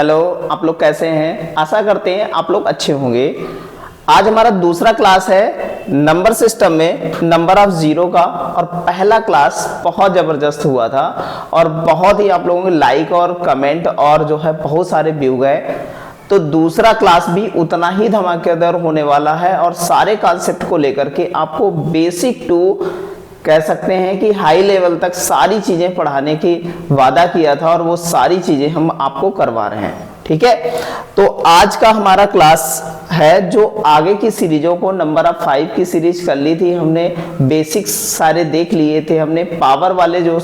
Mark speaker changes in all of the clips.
Speaker 1: Hello, आप लोग कैसे हैं? आशा करते हैं आप लोग अच्छे होंगे। आज हमारा दूसरा क्लास है नंबर सिस्टम में नंबर ऑफ जीरो का, और पहला क्लास बहुत ज़बरदस्त हुआ था और बहुत ही आप लोगों के लाइक और कमेंट और जो है बहुत सारे व्यू गए। तो दूसरा क्लास भी उतना ही धमाकेदार होने वाला है और सारे कॉन्सेप्ट को लेकर के आपको बेसिक टू कह सकते हैं कि हाई लेवल तक सारी चीजें पढ़ाने की वादा किया था और वो सारी चीजें हम आपको करवा रहे हैं। ठीक है, तो आज का हमारा क्लास है जो आगे की सीरीजों को नंबर ऑफ 5 की सीरीज कर ली थी हमने, बेसिक्स सारे देख लिए थे हमने, पावर वाले जो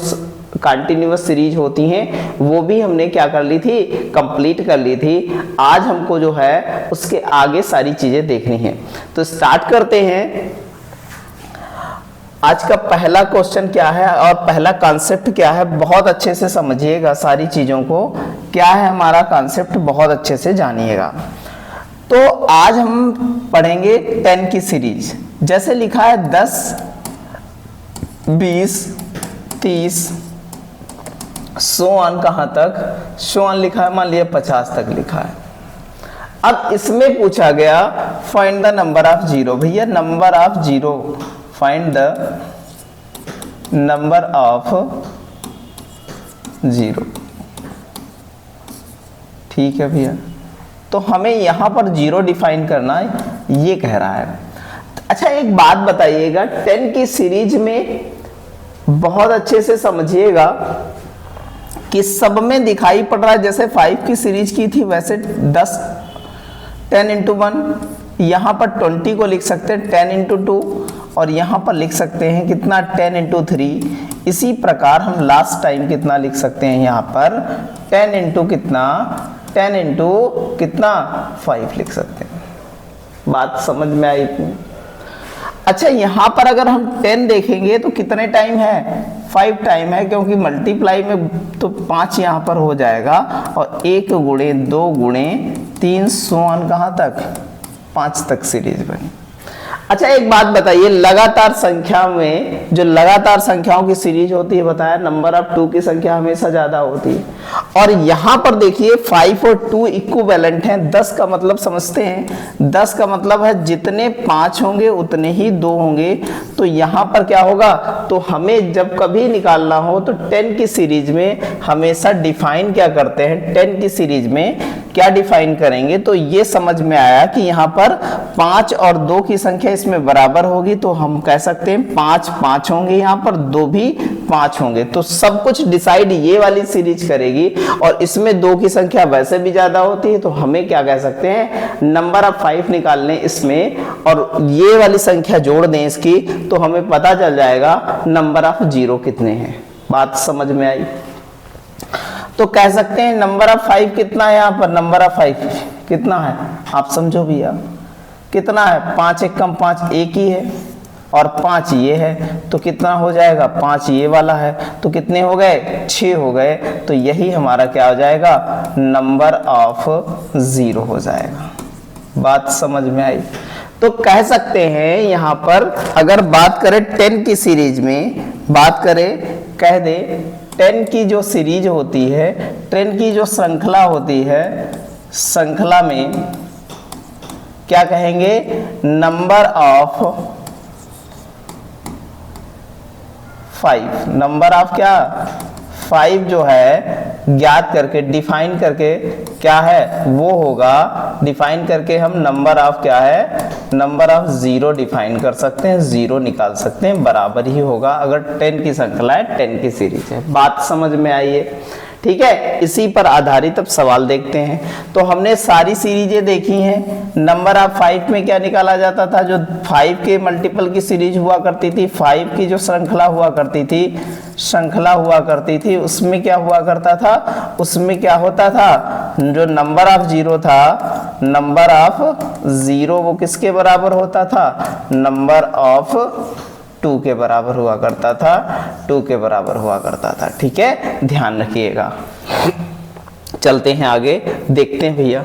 Speaker 1: कंटिन्यूअस सीरीज होती हैं वो भी हमने क्या कर ली थी, कंप्लीट कर ली थी। आज हमको जो है उसके आगे सारी चीजें देखनी है। तो स्टार्ट करते हैं। आज का पहला क्वेश्चन क्या है और पहला कॉन्सेप्ट क्या है, बहुत अच्छे से समझिएगा सारी चीजों को। क्या है हमारा कॉन्सेप्ट, बहुत अच्छे से जानिएगा। तो आज हम पढ़ेंगे 10 की सीरीज। जैसे लिखा है 10, 20, 30 सो ऑन, कहां तक सो ऑन लिखा है, मान लिया 50 तक लिखा है। अब इसमें पूछा गया find the number of zero. भैया number of zero, find the number of zero. ठीक है भैया, तो हमें यहां पर जीरो डिफाइन करना है, ये कह रहा है। अच्छा एक बात बताइएगा, 10 की सीरीज में बहुत अच्छे से समझिएगा कि सब में दिखाई पड़ रहा है, जैसे 5 की सीरीज की थी वैसे 10 into 1, यहां पर 20 को लिख सकते हैं 10 into 2, और यहां पर लिख सकते हैं कितना 10 into 3। इसी प्रकार हम लास्ट टाइम कितना लिख सकते हैं, यहां पर 10 into कितना, 10 into कितना 5 लिख सकते हैं। बात समझ में आई इतनी? अच्छा यहां पर अगर हम 10 देखेंगे तो कितने टाइम है, 5 टाइम है, क्योंकि मल्टीप्लाई में तो 5 यहां पर हो जाएगा, और 1 गुणे 2 गुणे 3 सो ऑन कहां तक, 5 तक सीरीज बनी। अच्छा एक बात बताइए, लगातार संख्या में जो लगातार संख्याओं की सीरीज होती है, बताया नंबर ऑफ 2 की संख्या हमेशा ज्यादा होती है, और यहां पर देखिए 5 और 2 इक्विवेलेंट हैं। 10 का मतलब समझते हैं, 10 का मतलब है जितने 5 होंगे उतने ही 2 होंगे। तो यहां पर क्या होगा, तो हमें जब कभी निकालना हो तो 10 की सीरीज में हमेशा डिफाइन क्या करते हैं, 10 की सीरीज में क्या डिफाइन करेंगे, तो ये समझ में आया कि यहां पर 5 और 2 की संख्या इसमें बराबर होगी, तो हम कह सकते हैं 5 5 होंगे, यहां पर 2 भी 5 होंगे। तो सब कुछ डिसाइड ये वाली सीरीज करेगी, और इसमें 2 की संख्या वैसे भी ज्यादा होती है, तो हमें क्या कह सकते हैं, नंबर ऑफ 5 निकालने इसमें और ये वाली संख्या जोड़ दें इसकी, तो हमें पता चल जाएगा नंबर ऑफ जीरो कितने हैं। बात समझ में आई? तो कह सकते हैं नंबर ऑफ 5 कितना है, यहां पर नंबर ऑफ 5 कितना है, आप समझो भैया कितना है, 5 एक कम 5 एक ही है, और 5 ये है, तो कितना हो जाएगा, 5 ये वाला है, तो कितने हो गए, 6 हो गए। तो यही हमारा क्या हो जाएगा, नंबर ऑफ जीरो हो जाएगा। बात समझ में आई? तो कह सकते हैं यहां पर अगर बात करें 10 की सीरीज में, बात करें कह दे 10 की जो सीरीज होती है, 10 की जो श्रृंखला होती है, श्रृंखला में क्या कहेंगे, नंबर ऑफ 5, नंबर ऑफ क्या 5 जो है ज्ञात करके डिफाइन करके क्या है वो होगा, डिफाइन करके हम नंबर ऑफ क्या है, नंबर ऑफ जीरो डिफाइन कर सकते हैं, जीरो निकाल सकते हैं, बराबर ही होगा अगर 10 की श्रृंखला है, 10 की सीरीज है। बात समझ में आई है? ठीक है, इसी पर आधारित अब सवाल देखते हैं। तो हमने सारी सीरीजें देखी हैं। नंबर ऑफ 5 में क्या निकाला जाता था, जो 5 के मल्टीपल की सीरीज हुआ करती थी, 5 की जो श्रृंखला हुआ करती थी, श्रृंखला हुआ करती थी, उसमें क्या हुआ करता था, उसमें क्या होता था, जो नंबर ऑफ जीरो था, नंबर ऑफ जीरो वो किसके बराबर होता था, नंबर ऑफ 2 के बराबर हुआ करता था, 2 के बराबर हुआ करता था। ठीक है, ध्यान रखिएगा। चलते हैं आगे, देखते हैं भैया।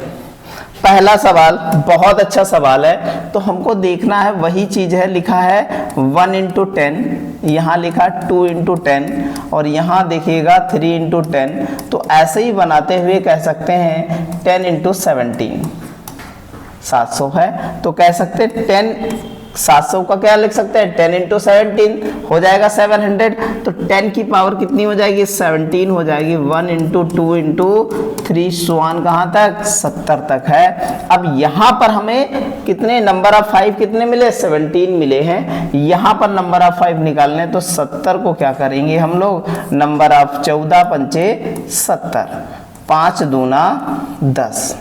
Speaker 1: पहला सवाल बहुत अच्छा सवाल है, तो हमको देखना है वही चीज है, लिखा है 1 इंटू 10, यहाँ लिखा 2 इंटू 10 और यहाँ देखिएगा 3 इंटू 10। तो ऐसे ही बनाते हुए कह सकते हैं 10 इंटू 17 700 है। तो कह सकते हैं 10 700 का क्या लिख सकते हैं 10 इंटू 17 हो जाएगा 700। तो 10 की पावर कितनी हो जाएगी 17 हो जाएगी। 1 इंटू 2 इंटू 3 सुआन कहाँ तक 70 तक है। अब यहाँ पर हमें कितने नंबर ऑफ 5 कितने मिले 17 मिले हैं। यहाँ पर नंबर ऑफ 5 निकालने तो 70 को क्या करेंगे हम लोग नंबर ऑफ 14 पंचे 70 5 दूना 10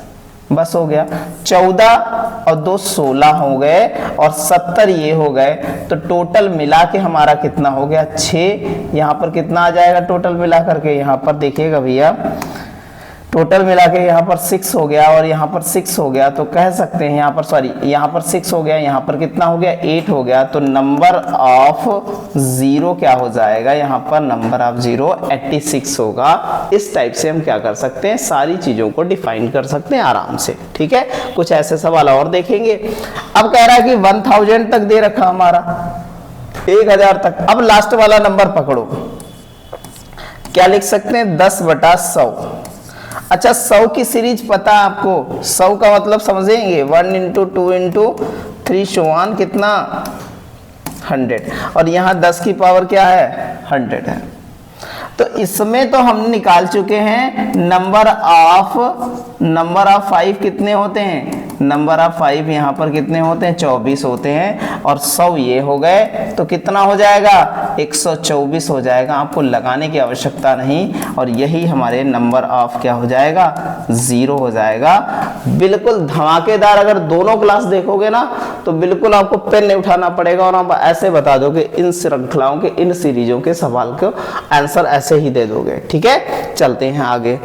Speaker 1: बस हो गया। 14 और 2 16 हो गए और 70 ये हो गए। तो टोटल मिला के हमारा कितना हो गया 6। यहाँ पर कितना आ जाएगा टोटल मिला करके यहाँ पर देखिएगा भैया टोटल मिला के यहाँ पर 6 हो गया और यहाँ पर 6 हो गया। तो कह सकते हैं यहाँ पर सॉरी यहाँ पर 6 हो गया, यहाँ पर कितना हो गया 8 हो गया। तो नंबर ऑफ 0 क्या हो जाएगा यहाँ पर नंबर ऑफ 0 86 होगा। इस टाइप से हम क्या कर सकते हैं सारी चीजों को डिफाइन कर सकते हैं आराम से। ठीक है, कुछ ऐसे सवाल और देखेंगे। अब कह रहा है कि 1000 तक दे रखा हमारा 1000 तक। अब लास्ट वाला नंबर पकड़ो, क्या लिख सकते हैं 10/100। अच्छा 100 की सीरीज पता है आपको, 100 का मतलब समझेंगे 1 इंटू 2 इंटू 3 सुआन कितना 100 और यहाँ 10 की पावर क्या है 100 है। तो इसमें तो हम निकाल चुके हैं नंबर ऑफ 5 कितने होते हैं नंबर ऑफ 5 यहाँ पर कितने होते हैं 24 होते हैं और 100 ये हो गए। तो कितना हो जाएगा 124 हो जाएगा। आपको लगाने की आवश्यकता नहीं और यही हमारे नंबर ऑफ क्या हो जाएगा 0 हो जाएगा। बिल्कुल धमाकेदार। अगर दोनों क्लास देखोगे ना तो बिल्कुल आपको पेन नहीं उठाना पड़ेगा और आप ऐसे बता दोगे इन श्रृंखलाओं के इन सीरीजों के सवाल को आंसर ऐसे ही दे दोगे। ठीक है, चलते हैं आगे।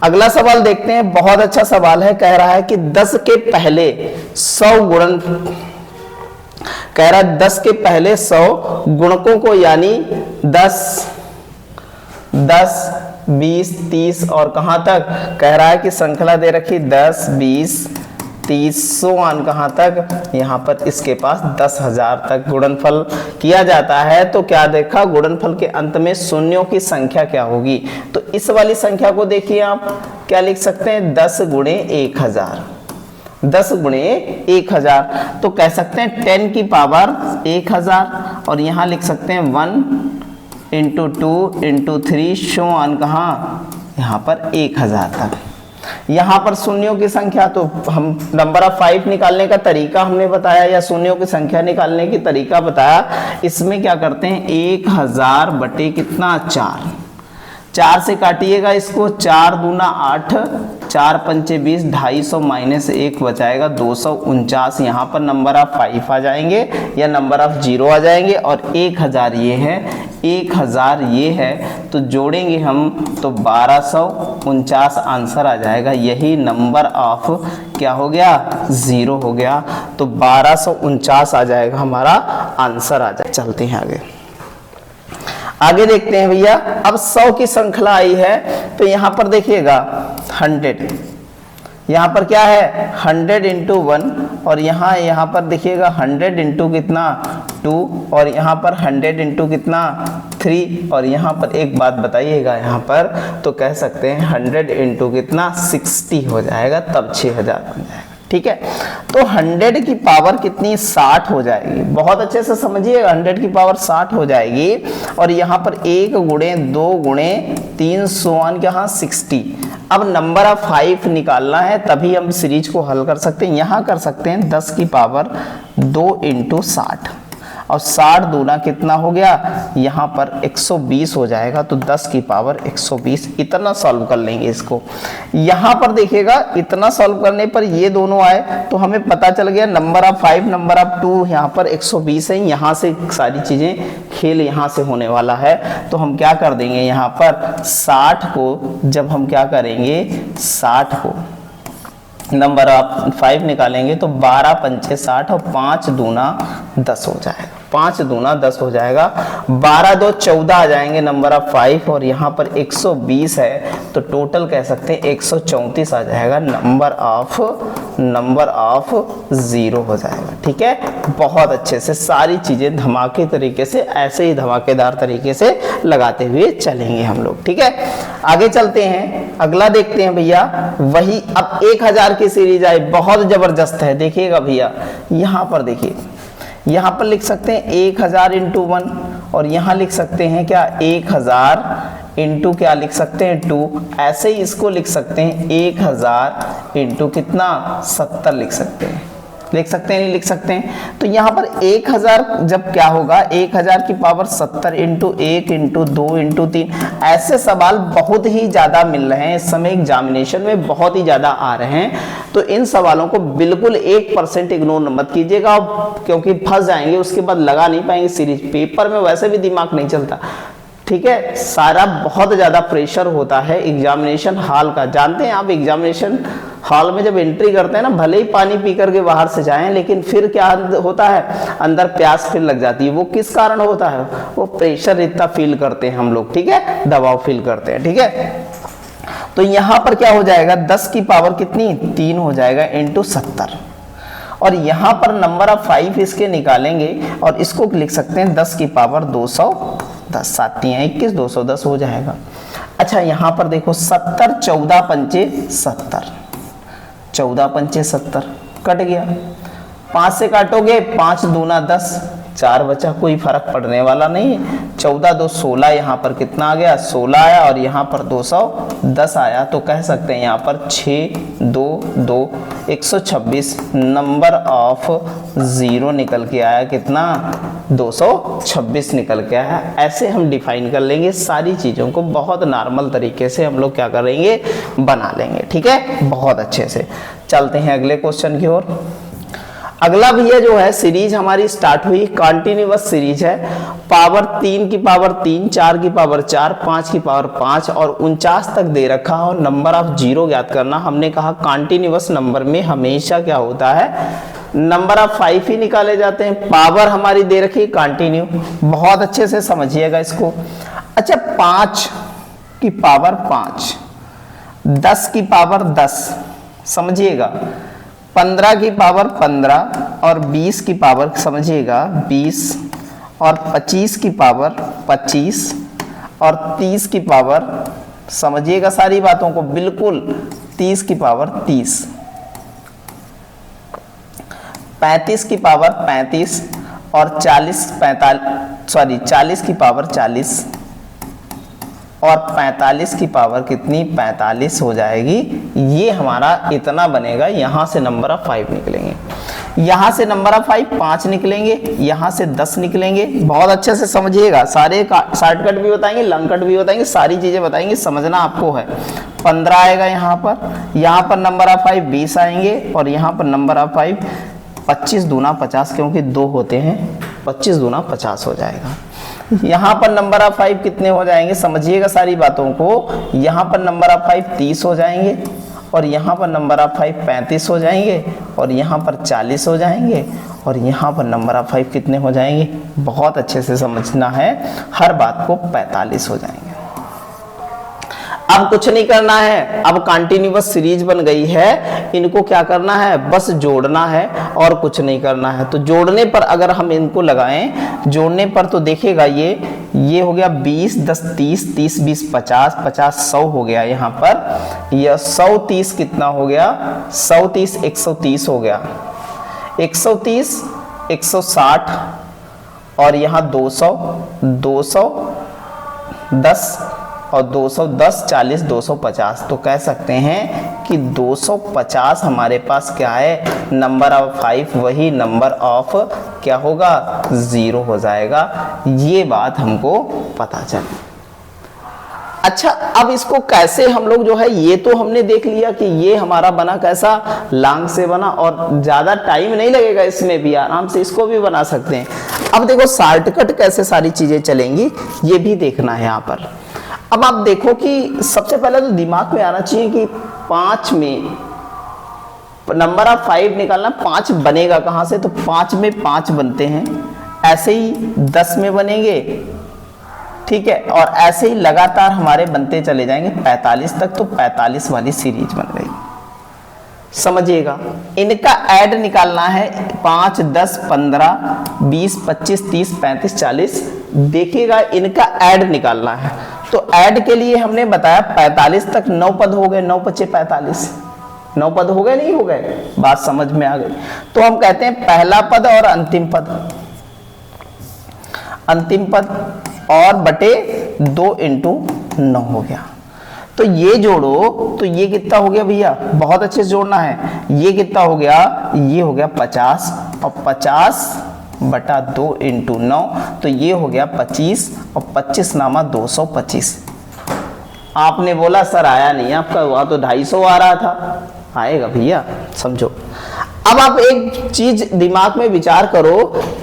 Speaker 1: अगला सवाल देखते हैं, बहुत अच्छा सवाल है। कह रहा है कि 10 के पहले 100 गुणन कह रहा है 10 के पहले 100 गुणकों को यानी 10 20 30 और कहां तक कह रहा है कि श्रृंखला दे रखी 10 20 30 100 कहां तक यहाँ पर इसके पास 10,000 तक गुणनफल किया जाता है। तो क्या देखा गुणनफल के अंत में शून्यों की संख्या क्या होगी। तो इस वाली संख्या को देखिए आप क्या लिख सकते हैं 10 गुणे 1000 10 गुणे 1000। तो कह सकते हैं 10 की पावर 1000 और यहाँ लिख सकते हैं 1 इंटू 2 इंटू 3 शोन कहाँ यहाँ पर 1000 तक। यहाँ पर शून्यों की संख्या तो हम नंबर ऑफ 5 निकालने का तरीका हमने बताया या शून्यों की संख्या निकालने की तरीका बताया। इसमें क्या करते हैं 1000 बटे कितना 4 से काटिएगा इसको 4 दूना 8 4 पंचे 20 250 माइनस 1 बचाएगा 249। यहाँ पर नंबर ऑफ 5 आ जाएंगे या नंबर ऑफ 0 आ जाएंगे और 1000 ये है 1000 ये है। तो जोड़ेंगे हम तो 1249 आंसर आ जाएगा। यही नंबर ऑफ क्या हो गया 0 हो गया। तो 1249 आ जाएगा हमारा आंसर आ जाए। चलते हैं आगे देखते हैं भैया। अब 100 की श्रृंखला आई है तो यहाँ पर देखिएगा 100 यहाँ पर क्या है 100 इंटू 1 और यहाँ पर देखिएगा 100 इंटू कितना 2 और यहाँ पर 100 इंटू कितना 3 और यहाँ पर एक बात बताइएगा यहाँ पर तो कह सकते हैं 100 इंटू कितना 60 हो जाएगा तब 6000 बन जाएगा। ठीक है, तो 100 की पावर कितनी 60 हो जाएगी। बहुत अच्छे से समझिएगा 100 की पावर 60 हो जाएगी और यहाँ पर 1 गुणे 2 गुणे 3 सोन के यहाँ 60। अब नंबर ऑफ 5 निकालना है तभी हम सीरीज को हल कर सकते हैं। यहाँ कर सकते हैं 10 की पावर 2 इंटू 60 और 60 दूना कितना हो गया यहाँ पर 120 हो जाएगा। तो 10 की पावर 120 इतना सॉल्व कर लेंगे इसको। यहाँ पर देखिएगा इतना सॉल्व करने पर ये दोनों आए तो हमें पता चल गया नंबर ऑफ 5 नंबर ऑफ 2 यहाँ पर 120 है। यहाँ से सारी चीजें खेल यहाँ से होने वाला है। तो हम क्या कर देंगे यहाँ पर 60 को जब हम क्या करेंगे 60 को नंबर ऑफ 5 निकालेंगे तो 12 पंचे 60 और 5 दूना 10 हो जाएगा। 5 दूना 10 हो जाएगा, 12 दो 14 आ जाएंगे नंबर ऑफ 5, और यहाँ पर 120 है तो टोटल कह सकते हैं 134 आ जाएगा, नंबर ऑफ 0 हो जाएगा। ठीक है, बहुत अच्छे से सारी चीजें धमाके तरीके से, ऐसे ही धमाकेदार तरीके से लगाते हुए चलेंगे हम लोग। ठीक है, आगे चलते हैं, अगला देखते हैं भैया। वही अब 1000 की सीरीज आई, बहुत जबरदस्त है। देखिएगा भैया, यहाँ पर देखिए, यहाँ पर लिख सकते हैं 1000 इंटू 1, और यहाँ लिख सकते हैं क्या 1000 इंटू क्या लिख सकते हैं 2। ऐसे ही इसको लिख सकते हैं 1000 इंटू कितना 70 लिख सकते हैं, नहीं लिख सकते हैं। तो यहाँ पर 1000 जब क्या होगा, 1000 की पावर 70 इंटू 1 इंटू 2 इंटू 3, ऐसे सवाल बहुत ही ज्यादा मिल रहे हैं इस समय एग्जामिनेशन में, बहुत ही ज्यादा आ रहे हैं। तो इन सवालों को बिल्कुल 1% इग्नोर मत कीजिएगा, क्योंकि फंस जाएंगे, उसके बाद लगा नहीं पाएंगे सीरीज। पेपर में वैसे भी दिमाग नहीं चलता। ठीक है, सारा बहुत ज्यादा प्रेशर होता है एग्जामिनेशन हॉल का। जानते हैं आप, एग्जामिनेशन हॉल में जब एंट्री करते हैं ना, भले ही पानी पी करके बाहर से जाएं, लेकिन फिर क्या होता है, अंदर प्यास फिर लग जाती है। वो किस कारण होता है, वो प्रेशर इतना फील करते हैं हम लोग। ठीक है, दबाव फील करते हैं। ठीक है, तो यहां पर क्या हो जाएगा, 10 की पावर कितनी 3 हो जाएगा इंटू 70, और यहां पर नंबर ऑफ 5 इसके निकालेंगे, और इसको लिख सकते हैं 10 की पावर 210, 7 21, 210 हो जाएगा। अच्छा, यहां पर देखो 70, 14 पंचे 70, 14 पंचे 70 कट गया, 5 से काटोगे 5 दूना 10, 4 बचा, कोई फर्क पड़ने वाला नहीं है। 14 2 16, यहाँ पर कितना आ गया 16 आया, और यहाँ पर 210 आया, तो कह सकते हैं यहाँ पर 6 2 2 126 नंबर ऑफ 0 निकल के आया, कितना 226 निकल के आया। ऐसे हम डिफाइन कर लेंगे सारी चीजों को, बहुत नॉर्मल तरीके से हम लोग क्या करेंगे, बना लेंगे। ठीक है, बहुत अच्छे से। चलते हैं अगले क्वेश्चन की ओर। अगला भैया जो है सीरीज हमारी स्टार्ट हुई, कॉन्टिन्यूअस सीरीज है, पावर 3 की पावर 3, 4 की पावर 4, 5 की पावर 5 और 49 तक दे रखा और नंबर ऑफ 0 ज्ञात करना। हमने कहा कॉन्टिन्यूअस नंबर में हमेशा क्या होता है, नंबर ऑफ 5 ही निकाले जाते हैं। पावर हमारी दे रखी कंटिन्यू, बहुत अच्छे से समझिएगा इसको। अच्छा, 5 की पावर 5, 10 की पावर 10, समझिएगा, 15 की पावर 15 और 20 की पावर समझिएगा 20 और 25 की पावर 25 और 30 की पावर, समझिएगा सारी बातों को बिल्कुल, 30 की पावर 30, 35 की पावर 35 और 40 की पावर 40 और 45 की पावर कितनी 45 हो जाएगी। ये हमारा इतना बनेगा। यहां से नंबर ऑफ 5 निकलेंगे, यहां से नंबर ऑफ 5 निकलेंगे, यहां से 10 निकलेंगे। बहुत अच्छे से समझिएगा, सारे शॉर्टकट भी बताएंगे, लॉन्ग कट भी बताएंगे, सारी चीजें बताएंगे, समझना आपको है। 15 आएगा यहाँ पर नंबर ऑफ 5 20 आएंगे, और यहाँ पर नंबर ऑफ 5 25 दूना 50, क्योंकि 2 होते हैं, 25 दूना 50 हो जाएगा। यहाँ पर नंबर ऑफ 5 कितने हो जाएंगे, समझिएगा सारी बातों को। यहाँ पर नंबर ऑफ 5 30 हो जाएंगे, और यहाँ पर नंबर ऑफ 5 35 हो जाएंगे, और यहाँ पर 40 हो जाएंगे, और यहाँ पर नंबर ऑफ 5 कितने हो जाएंगे, बहुत अच्छे से समझना है हर बात को, 45 हो जाएंगे। अब कुछ नहीं करना है, अब कंटिन्यूअस सीरीज बन गई है, इनको क्या करना है, बस जोड़ना है और कुछ नहीं करना है। तो जोड़ने पर अगर हम इनको लगाएं, जोड़ने पर तो देखिएगा ये हो गया 20 10 30, 30 20 50, 50 100 हो गया। यहाँ पर यह 100 30 कितना हो गया, 100 30 130 हो गया, 130 160 और यहाँ 200 210 और 210 40 250। तो कह सकते हैं कि 250 हमारे पास क्या है, नंबर ऑफ 5, वही नंबर ऑफ क्या होगा 0 हो जाएगा। ये बात हमको पता चली। अच्छा, अब इसको कैसे हम लोग जो है, ये तो हमने देख लिया कि ये हमारा बना कैसा, लॉन्ग से बना, और ज्यादा टाइम नहीं लगेगा इसमें भी, आराम से इसको भी बना सकते हैं। अब देखो शॉर्टकट कैसे सारी चीजें चलेंगी, ये भी देखना है यहाँ पर। अब आप देखो कि सबसे पहले तो दिमाग में आना चाहिए कि 5 में नंबर ऑफ 5 निकालना, 5 बनेगा कहां से, तो 5 में 5 बनते हैं, ऐसे ही 10 में बनेंगे, ठीक है, और ऐसे ही लगातार हमारे बनते चले जाएंगे 45 तक, तो 45 वाली सीरीज बन गई। समझिएगा, इनका ऐड निकालना है 5, 10, 15, 20, 25, 30, 35, 40। देखिएगा इनका ऐड निकालना है, तो ऐड के लिए हमने बताया 45 तक 9 पद हो गए, 9 × 45, 9 पद हो गए, नहीं हो गए, बात समझ में आ गई। तो हम कहते हैं पहला पद और अंतिम पद, अंतिम पद और बटे 2 × 9 हो गया। तो ये जोड़ो, तो ये कितना हो गया भैया, बहुत अच्छे से जोड़ना है। ये कितना हो गया, ये हो गया 50, और 50 बटा 2 × 9, तो ये हो गया 25, और 25 नामा 225। आपने बोला सर आया नहीं आपका, वहां तो 250 आ रहा था, आएगा भैया, समझो। अब आप एक चीज दिमाग में विचार करो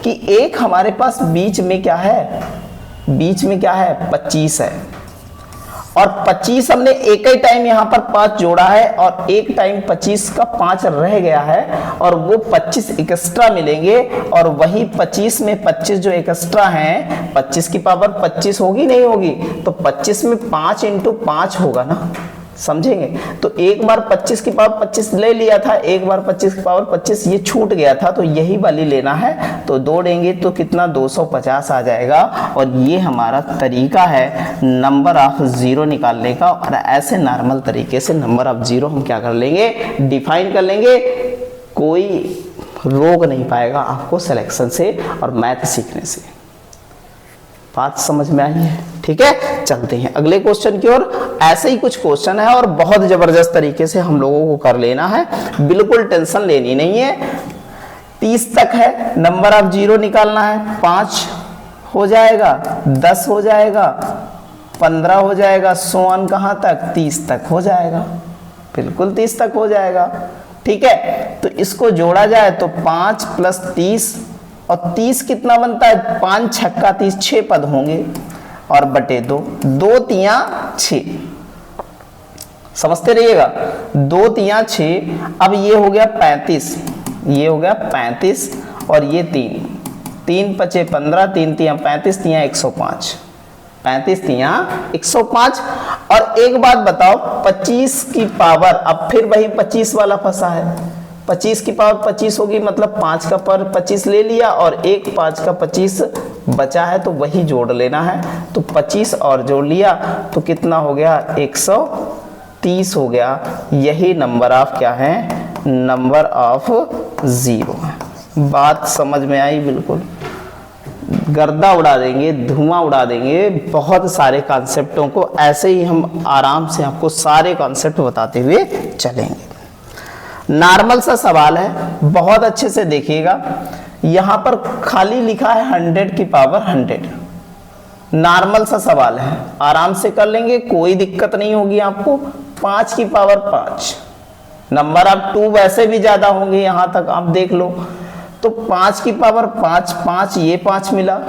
Speaker 1: कि एक हमारे पास बीच में क्या है, बीच में क्या है, 25 है, और 25 हमने एक ही टाइम यहाँ पर 5 जोड़ा है, और एक टाइम 25 का 5 रह गया है, और वो 25 एक्स्ट्रा मिलेंगे, और वही 25 में 25 जो एक्स्ट्रा हैं, 25 की पावर 25 होगी नहीं होगी, तो 25 में 5 × 5 होगा ना, समझेंगे। तो एक बार 25 की पावर 25 ले लिया था, एक बार 25 की पावर 25 ये छूट गया था, तो यही वाली लेना है, तो जोड़ेंगे तो कितना 250 आ जाएगा। और ये हमारा तरीका है नंबर ऑफ जीरो निकालने का, और ऐसे नॉर्मल तरीके से नंबर ऑफ जीरो हम क्या कर लेंगे, डिफाइन कर लेंगे। कोई रोक नहीं पाएगा आपको सिलेक्शन से और मैथ सीखने से। बात समझ में आई है, ठीक है। चलते हैं अगले क्वेश्चन की ओर। ऐसे ही कुछ क्वेश्चन है और बहुत जबरदस्त तरीके से हम लोगों को कर लेना है, बिल्कुल टेंशन लेनी नहीं है। 30 तक है, नंबर ऑफ जीरो निकालना है। 5 हो जाएगा, 10 हो जाएगा, 15 हो जाएगा, सोन कहां तक, 30 तक हो जाएगा, बिल्कुल 30 तक हो जाएगा, ठीक है। तो इसको जोड़ा जाए तो 5 + 30, और 30 कितना बनता है, 5 × 6 = 30, 6 पद होंगे, और बटे 2, 2 × 3 = 6, समझते रहिएगा, 2 × 3 = 6। अब ये हो गया 35, ये हो गया 35, और ये 3, 3 × 5 = 15, 3 × 3 = 35, 3 × 105, 35 × 3 = 105। और एक बात बताओ, 25 की पावर, अब फिर वही 25 वाला फंसा है, 25 की पावर 25 होगी, मतलब 5 का पावर 25 ले लिया, और एक 5 का 25 बचा है, तो वही जोड़ लेना है। तो 25 और जोड़ लिया, तो कितना हो गया, 130 हो गया। यही नंबर ऑफ क्या है, नंबर ऑफ जीरो। बात समझ में आई, बिल्कुल गर्दा उड़ा देंगे, धुआं उड़ा देंगे बहुत सारे कॉन्सेप्टों को। ऐसे ही हम आराम से आपको सारे कॉन्सेप्ट बताते हुए चलेंगे। नॉर्मल सा सवाल है, बहुत अच्छे से देखिएगा। यहां पर खाली लिखा है 100 की पावर 100, नॉर्मल सा सवाल है, आराम से कर लेंगे, कोई दिक्कत नहीं होगी आपको। 5 की पावर 5, नंबर ऑफ 2 वैसे भी ज्यादा होंगे, यहां तक आप देख लो। तो 5 की पावर 5, 5 ये 5 मिला,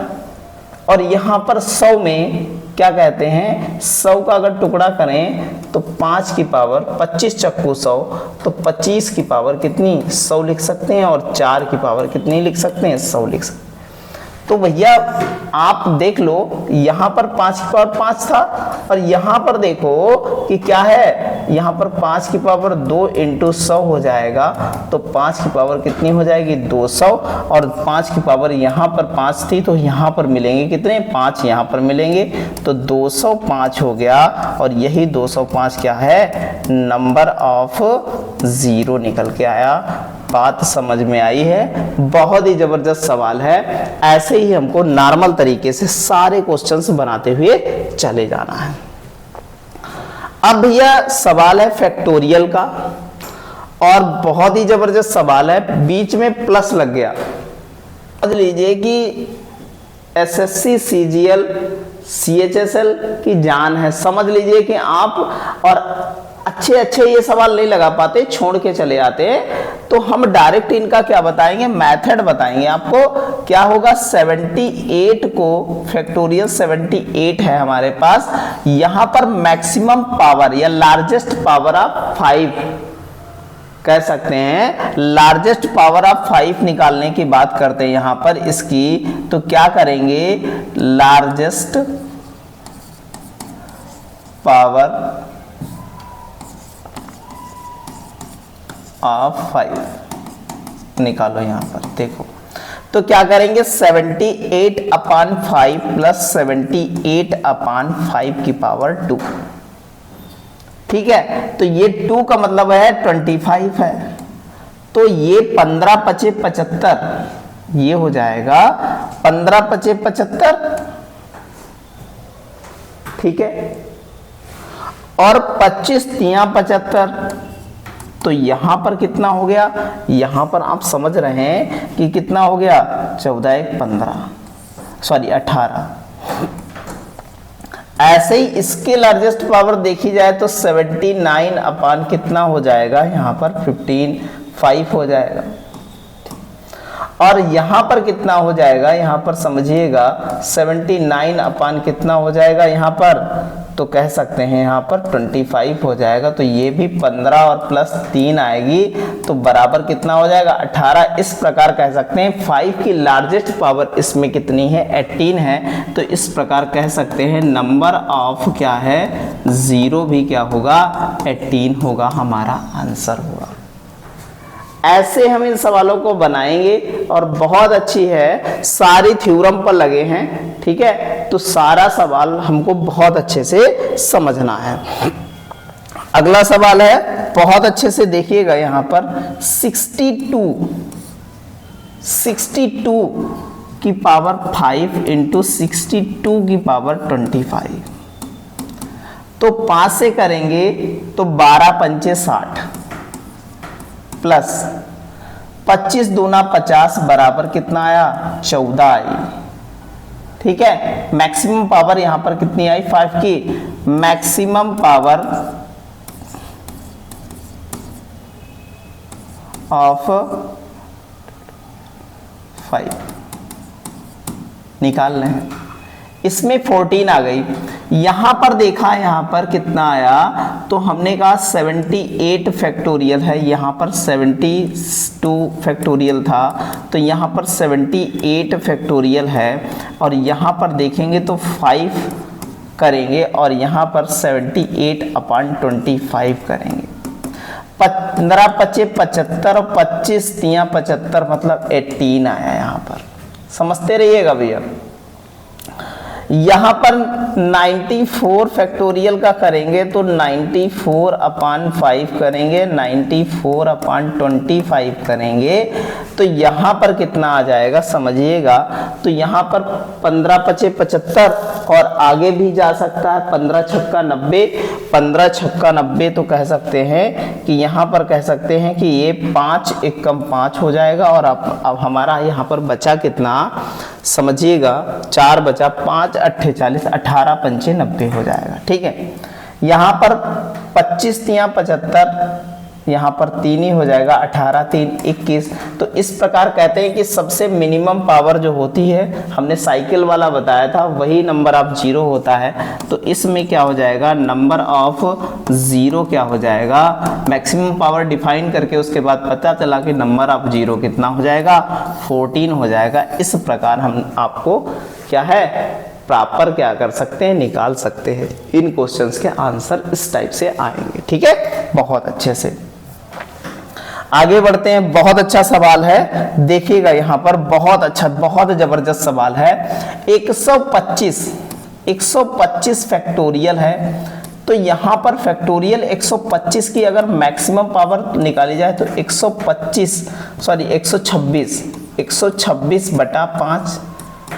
Speaker 1: और यहां पर 100 में क्या कहते हैं, 100 का अगर टुकड़ा करें तो 5 की पावर 25 चक्कू 100, तो 25 की पावर कितनी, 100 लिख सकते हैं, और 4 की पावर कितनी लिख सकते हैं, 100 लिख सकते हैं। तो भैया आप देख लो, यहां पर 5 की पावर 5 था, और यहां पर देखो कि क्या है, यहां पर 5 की पावर 2 × 100 हो जाएगा, तो 5 की पावर कितनी हो जाएगी, 200, और 5 की पावर यहां पर 5 थी, तो यहां पर मिलेंगे कितने, 5 यहां पर मिलेंगे, तो 205 हो गया। और यही 205 क्या है, नंबर ऑफ जीरो निकल के आया। बात समझ में आई है, बहुत ही जबरदस्त सवाल है। ऐसे ही हमको नॉर्मल तरीके से सारे क्वेश्चंस बनाते हुए चले जाना है। अब भैया सवाल है फैक्टोरियल का, और बहुत ही जबरदस्त सवाल है, बीच में प्लस लग गया। समझ लीजिए कि एसएससी, सीजीएल, सीएचएसएल की जान है। समझ लीजिए कि आप और अच्छे ये सवाल नहीं लगा पाते, छोड़ के चले आते हैं, तो हम डायरेक्ट इनका क्या बताएंगे, मेथड बताएंगे आपको। क्या होगा, 78 को फैक्टोरियल 78 है हमारे पास, यहां पर मैक्सिमम पावर या लार्जेस्ट पावर ऑफ 5 कह सकते हैं लार्जेस्ट पावर ऑफ 5 निकालने की बात करते हैं यहां पर इसकी, तो क्या करेंगे, लार्जेस्ट पावर ऑफ 5 निकालो यहां पर। देखो तो क्या करेंगे, 78/5 प्लस 78/5 की पावर 2। ठीक है, तो ये 2 का मतलब है 25 है, तो ये 15 पचे 75, ये हो जाएगा 15 पचे 75। ठीक है, और 25 तिया 75, तो यहां पर कितना हो गया, यहां पर आप समझ रहे हैं कि कितना हो गया, 14 1 15, सॉरी 18। ऐसे ही इसके लार्जेस्ट पावर देखी जाए तो 79 अपान कितना हो जाएगा, यहां पर 15/5 हो जाएगा। और यहां पर कितना हो जाएगा, यहां पर समझिएगा 79 अपान कितना हो जाएगा यहां पर, तो कह सकते हैं यहां पर 25 हो जाएगा। तो ये भी 15 और प्लस 3 आएगी, तो बराबर कितना हो जाएगा, 18। इस प्रकार कह सकते हैं 5 की लार्जेस्ट पावर इसमें कितनी है, 18 है। तो इस प्रकार कह सकते हैं नंबर ऑफ क्या है, 0 भी क्या होगा, 18 होगा, हमारा आंसर होगा। ऐसे हम इन सवालों को बनाएंगे और बहुत अच्छी है, सारी थ्योरम पर लगे हैं। ठीक है, तो सारा सवाल हमको बहुत अच्छे से समझना है। अगला सवाल है, बहुत अच्छे से देखिएगा यहां पर, 62 की पावर 5 इंटू 62 की पावर 25, तो 5 से करेंगे तो 12 पंचे 60 प्लस 25 दूना 50 बराबर कितना आया, 14 आई। ठीक है, मैक्सिमम पावर यहां पर कितनी आई, 5 की। मैक्सिमम पावर ऑफ 5 निकाल रहे हैं, इसमें 14 आ गई। यहां पर देखा, यहां पर कितना आया, तो हमने कहा 78 फैक्टोरियल है, यहां पर 72 फैक्टोरियल था, तो यहां पर 78 फैक्टोरियल है। और यहां पर देखेंगे तो 5 करेंगे और यहां पर 78/25 करेंगे। 15 पचे 75 और 25 तिया 75, मतलब 18 आया यहां पर। समझते रहिएगा भैया। यहां पर 94 फैक्टोरियल का करेंगे तो 94/5 करेंगे, 94/25 करेंगे, तो यहां पर कितना आ जाएगा समझिएगा। तो यहां पर 15 पचे 75 और आगे भी जा सकता है, 15 छक्का 90, 15 छक्का 90, तो कह सकते हैं कि यहां पर कह सकते हैं कि ये 5 1 कम 5 हो जाएगा। और अब हमारा यहां पर बचा कितना समझिएगा, 4 बचा, 5 8 40, 18 पंचे 90 हो जाएगा। ठीक है, यहां पर 25 तिया 75, यहां पर 3 ही हो जाएगा, 18 3 21। तो इस प्रकार कहते हैं कि सबसे मिनिमम पावर जो होती है, हमने साइकिल वाला बताया था, वही नंबर ऑफ 0 होता है। तो इसमें क्या हो जाएगा, नंबर ऑफ 0 क्या हो जाएगा, मैक्सिमम पावर डिफाइन करके उसके बाद पता चला कि नंबर ऑफ 0 कितना हो जाएगा, 14 हो जाएगा। इस प्रकार हम आपको क्या है, प्रॉपर क्या कर सकते हैं, निकाल सकते हैं। इन क्वेश्चंस के आंसर इस टाइप से आएंगे। ठीक है, बहुत अच्छे से आगे बढ़ते हैं। बहुत अच्छा सवाल है, देखिएगा यहां पर, बहुत अच्छा, बहुत जबरदस्त सवाल है। 125 फैक्टोरियल है, तो यहां पर फैक्टोरियल 125 की अगर मैक्सिमम पावर निकाली जाए तो 126 बटा 5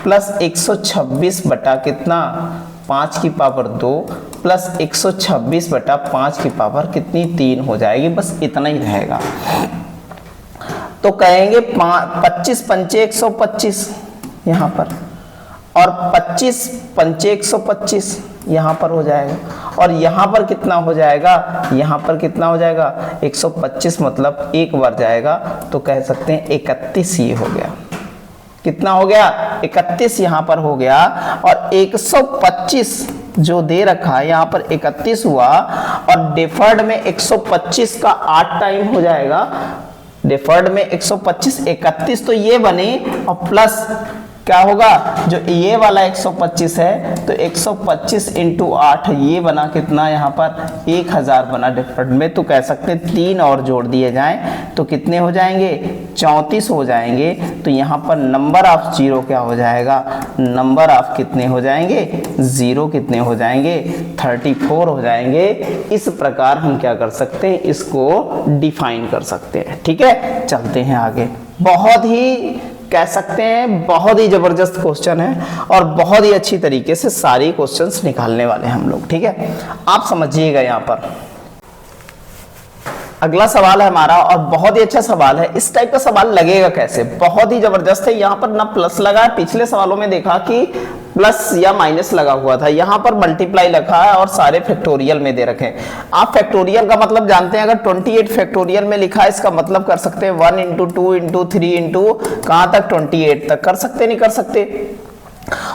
Speaker 1: प्लस 126 बटा कितना, 5 की पावर 2 प्लस 126 बटा 5 की पावर कितनी, 3 हो जाएगी। बस इतना ही रहेगा। तो कहेंगे 25 पंचे 125 यहां पर, और 25 पंचे 125 यहां पर हो जाएगा। और यहां पर कितना हो जाएगा, यहां पर कितना हो जाएगा, 125 मतलब एक बार जाएगा, तो कह सकते हैं 31 ये हो गया। कितना हो गया, 31 यहां पर हो गया। और 125 जो दे रखा है यहाँ पर 31 हुआ और डिफर्ड में 125 का 8 टाइम हो जाएगा। डिफर्ड में 125 31 तो ये बने और प्लस क्या होगा जो ये वाला 125 है तो 125 इंटू 8 ये बना कितना यहाँ पर 1000 बना डिफर्ड में। तो कह सकते हैं 3 और जोड़ दिए जाएं तो कितने हो जाएंगे 34 हो जाएंगे। तो यहाँ पर नंबर ऑफ जीरो क्या हो जाएगा, नंबर ऑफ कितने हो जाएंगे जीरो कितने हो जाएंगे 34 हो जाएंगे। इस प्रकार हम क्या कर सकते हैं इसको डिफाइन कर सकते हैं। ठीक है, चलते हैं आगे। बहुत ही कह सकते हैं बहुत ही जबरदस्त क्वेश्चन है और बहुत ही अच्छी तरीके से सारी क्वेश्चंस निकालने वाले हैं हम लोग। ठीक है, आप समझिएगा। यहाँ पर अगला सवाल है हमारा और बहुत ही अच्छा सवाल है। इस टाइप का सवाल लगेगा कैसे, बहुत ही जबरदस्त है। यहाँ पर ना प्लस लगा है, पिछले सवालों में देखा कि प्लस या माइनस लगा हुआ था, यहाँ पर मल्टीप्लाई लिखा है और सारे फैक्टोरियल में दे रखे हैं। आप फैक्टोरियल का मतलब जानते हैं, अगर 28 फैक्टोरियल में लिखा है इसका मतलब कर सकते हैं 1 इंटू 2 इंटू 3 इंटू कहाँ तक 28 तक कर सकते नहीं कर सकते।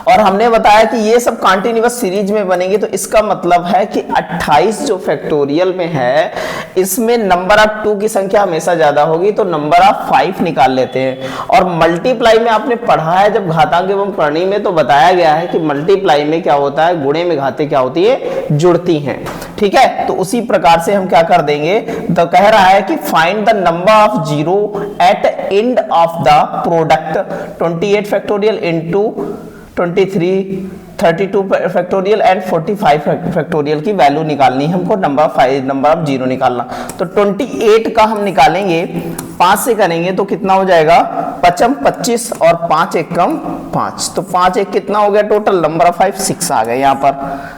Speaker 1: और हमने बताया कि ये सब कॉन्टिन्यूअस सीरीज में बनेंगे तो इसका मतलब है कि 28 जो फैक्टोरियल में है इसमें नंबर ऑफ 2 की संख्या हमेशा ज्यादा होगी तो नंबर ऑफ 5 निकाल लेते हैं। और मल्टीप्लाई में आपने पढ़ा है जब घातांक एवं करणी में तो बताया गया है कि मल्टीप्लाई में क्या होता है, गुणे में घाते क्या होती है, जुड़ती हैं। ठीक है, तो उसी प्रकार से हम क्या कर देंगे, तो कह रहा है कि find the number of zero at end of the product 28 factorial into 23 32 factorial and 45 factorial की वैल्यू निकालनी है हमको, नंबर ऑफ जीरो निकालना। तो 28 का हम निकालेंगे 5 से करेंगे तो कितना हो जाएगा 25 और 5 एकम 5, तो 5 एक कितना हो गया टोटल, नंबर ऑफ 5 6 आ गए यहाँ पर।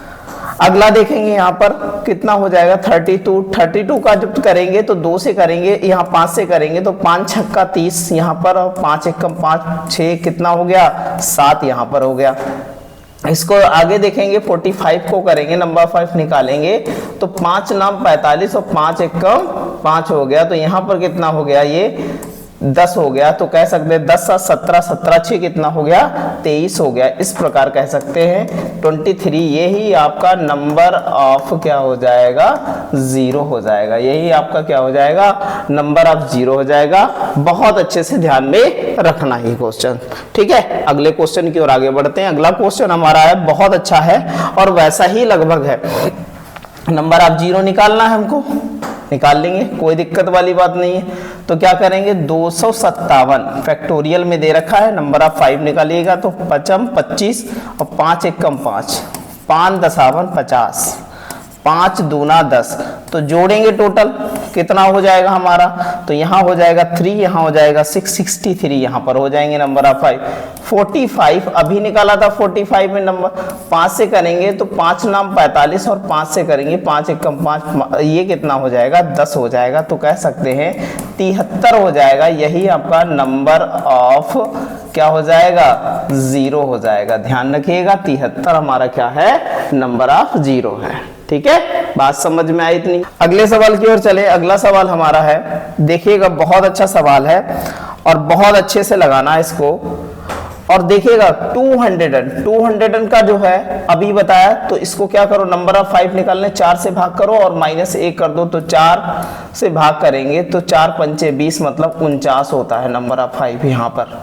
Speaker 1: अगला देखेंगे यहाँ पर कितना हो जाएगा 32 का जब करेंगे तो 2 से करेंगे, यहाँ 5 से करेंगे तो 5 छक्का 30 यहाँ पर और 5 एकम 5 6 कितना हो गया 7 यहाँ पर हो गया। इसको आगे देखेंगे 45 को करेंगे, नंबर 5 निकालेंगे तो 5 नाम 45 और 5 एकम 5 हो गया। तो यहाँ पर कितना हो गया ये 10 हो गया। तो कह सकते हैं 10 17 17 6 कितना हो गया 23 हो गया। इस प्रकार कह सकते हैं 23 यही आपका नंबर ऑफ क्या हो जाएगा जीरो हो जाएगा, यही आपका क्या हो जाएगा नंबर ऑफ जीरो हो जाएगा। बहुत अच्छे से ध्यान में रखना ये क्वेश्चन। ठीक है, अगले क्वेश्चन की ओर आगे बढ़ते हैं। अगला क्वेश्चन हमारा है बहुत अच्छा है और वैसा ही लगभग है। नंबर ऑफ जीरो निकालना है हमको, निकाल लेंगे, कोई दिक्कत वाली बात नहीं है। तो क्या करेंगे 257 फैक्टोरियल में दे रखा है, नंबर ऑफ 5 निकालिएगा तो 5 25 और 5 एकम 5 5 दसावन 50 5 दूना 10। तो जोड़ेंगे टोटल कितना हो जाएगा हमारा, तो यहाँ हो जाएगा 3, यहाँ हो जाएगा 663 यहाँ पर हो जाएंगे नंबर ऑफ 5। 45 अभी निकाला था 45 में नंबर 5 से करेंगे तो 5 नाम 45 और 5 से करेंगे 5 एकम 5 ये कितना हो जाएगा 10 हो जाएगा। तो कह सकते हैं 73 हो जाएगा, यही आपका नंबर ऑफ क्या हो जाएगा जीरो हो जाएगा। ध्यान रखिएगा 73 हमारा क्या है नंबर ऑफ जीरो है। ठीक है, बात समझ में आई इतनी। अगले सवाल की ओर चले। अगला सवाल हमारा है, देखिएगा बहुत अच्छा सवाल है और बहुत अच्छे से लगाना है इसको। और देखिएगा 200 का जो है अभी बताया, तो इसको क्या करो नंबर ऑफ 5 निकालने 4 से भाग करो और -1 कर दो। तो 4 से भाग करेंगे तो 4 पंचे 20 मतलब 49 होता है नंबर ऑफ 5 यहाँ पर।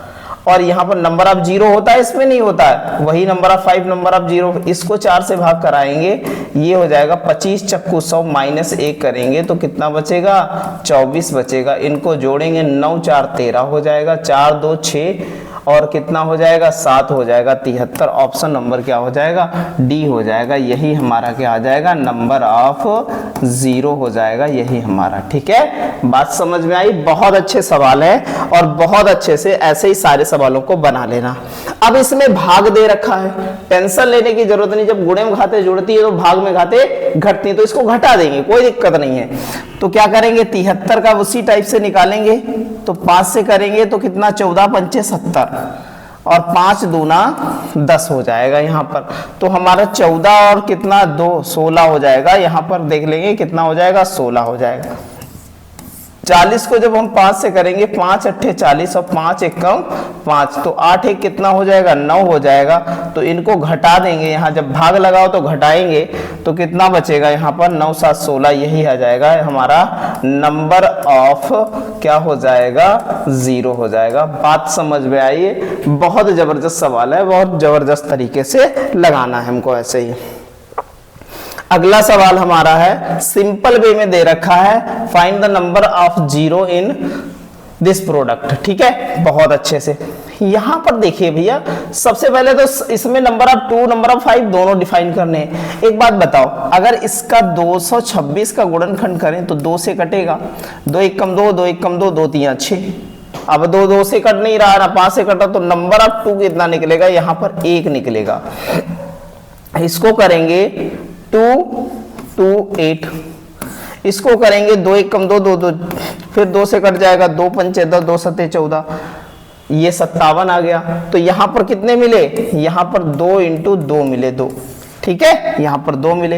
Speaker 1: और यहाँ पर नंबर ऑफ जीरो होता है, इसमें नहीं होता है, वही number of 5 number of zero. इसको 4 से भाग कराएंगे, ये हो जाएगा 25 चक्कू 100 -1 करेंगे तो कितना बचेगा 24 बचेगा। इनको जोड़ेंगे 9 4 13 हो जाएगा, 4 2 6 और कितना हो जाएगा 7 हो जाएगा 73। ऑप्शन नंबर क्या हो जाएगा डी हो जाएगा, यही हमारा क्या आ जाएगा नंबर ऑफ जीरो हो जाएगा, यही हमारा। ठीक है, बात समझ में आई। बहुत अच्छे सवाल है और बहुत अच्छे से ऐसे ही सारे सवालों को बना लेना। अब इसमें भाग दे रखा है, टेंशन लेने की जरूरत नहीं। जब गुणे में घाते जुड़ती है तो भाग में घाते घटती है, तो इसको घटा देंगे, कोई दिक्कत नहीं है। तो क्या करेंगे 73 का उसी टाइप से निकालेंगे। तो 5 से करेंगे तो कितना 14 पंचे 70 और 5 दूना 10 हो जाएगा यहाँ पर। तो हमारा 14 और कितना 2 16 हो जाएगा। यहाँ पर देख लेंगे कितना हो जाएगा 16 हो जाएगा। 40 को जब हम 5 से करेंगे, 5 अट्ठे 40 और 5 एकम 5, तो 8 एक कितना हो जाएगा, 9 हो जाएगा। तो इनको घटा देंगे, यहाँ जब भाग लगाओ तो घटाएंगे, तो कितना बचेगा यहाँ पर, 9 7 16, यही आ जाएगा हमारा नंबर ऑफ, क्या हो जाएगा, 0 हो जाएगा। बात समझ में आई है? बहुत जबरदस्त सवाल है, बहुत जबरदस्त तरीके से लगाना है हमको ऐसे ही। अगला सवाल हमारा है, सिंपल वे में दे रखा है, find the number of 0 in this product. ठीक है, बहुत अच्छे से यहां पर देखिए भैया, सबसे पहले तो इसमें नंबर ऑफ 2 नंबर ऑफ 5 दोनों डिफाइन करने हैं। एक बात बताओ, अगर इसका 226 का गुणनखंड करें तो 2 से कटेगा, 2 एक कम 2, 2 एक कम 2, 2 3 6। अब 2 2 से कट नहीं रहा ना, 5 से कटा, तो नंबर ऑफ 2 कितना निकलेगा, यहां पर 1 निकलेगा। इसको करेंगे 2 2 8, इसको करेंगे 2 एक कम 2 2 2, फिर 2 से कट जाएगा, 2 पंचे 10, 2 सत्ते 14, ये 57 आ गया। तो यहां पर कितने मिले, यहां पर 2 इंटू 2 मिले 2। ठीक है, यहां पर 2 मिले।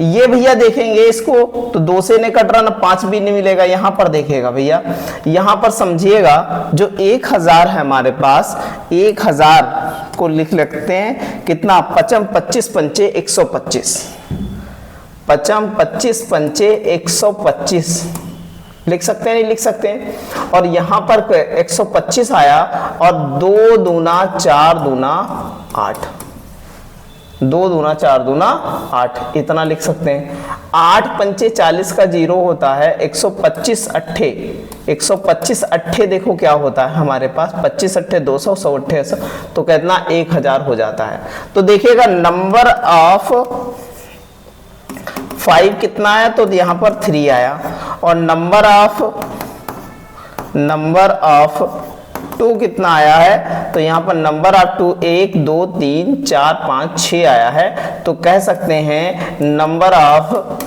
Speaker 1: ये भैया देखेंगे इसको तो 2 से नहीं कट रहा ना, 5 भी नहीं मिलेगा। यहां पर देखिएगा भैया, यहां पर समझिएगा, जो 1000 है हमारे पास, 1000 को लिख लेते हैं कितना, 55 25 पंचे 125, 55 25 पंचे 125 लिख सकते हैं, नहीं लिख सकते हैं। और यहां पर 125 आया, और 2 दूना 4 दूना 8, 2 दूना 4 दूना 8, इतना लिख सकते हैं। 8 पंचे 40 का 0 होता है, 125 अट्ठे 125 अट्ठे देखो क्या होता है हमारे पास, 25 अट्ठे 200, 100 अट्ठे 100, तो कितना 1000 हो जाता है। तो देखिएगा नंबर ऑफ 5 कितना आया, तो यहां पर 3 आया, और नंबर ऑफ 2 कितना आया है, तो यहां पर नंबर ऑफ 2 1 2 3 4 5 6 आया है। तो कह सकते हैं नंबर ऑफ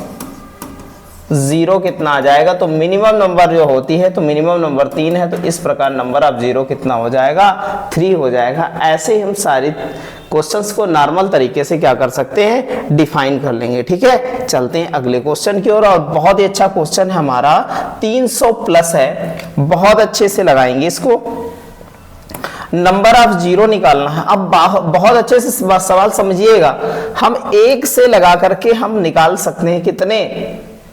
Speaker 1: 0 कितना आ जाएगा, तो मिनिमम नंबर जो होती है, तो मिनिमम नंबर 3 है, तो इस प्रकार नंबर ऑफ 0 कितना हो जाएगा, 3 हो जाएगा। ऐसे ही हम सारी क्वेश्चंस को नॉर्मल तरीके से क्या कर सकते हैं, डिफाइन कर लेंगे। ठीक है, चलते हैं अगले क्वेश्चन की ओर। और बहुत ही अच्छा क्वेश्चन है हमारा, 300 प्लस है, बहुत अच्छे से लगाएंगे इसको। नंबर ऑफ 0 निकालना है। अब बहुत अच्छे से सवाल समझिएगा, हम 1 से लगा करके हम निकाल सकते हैं कितने,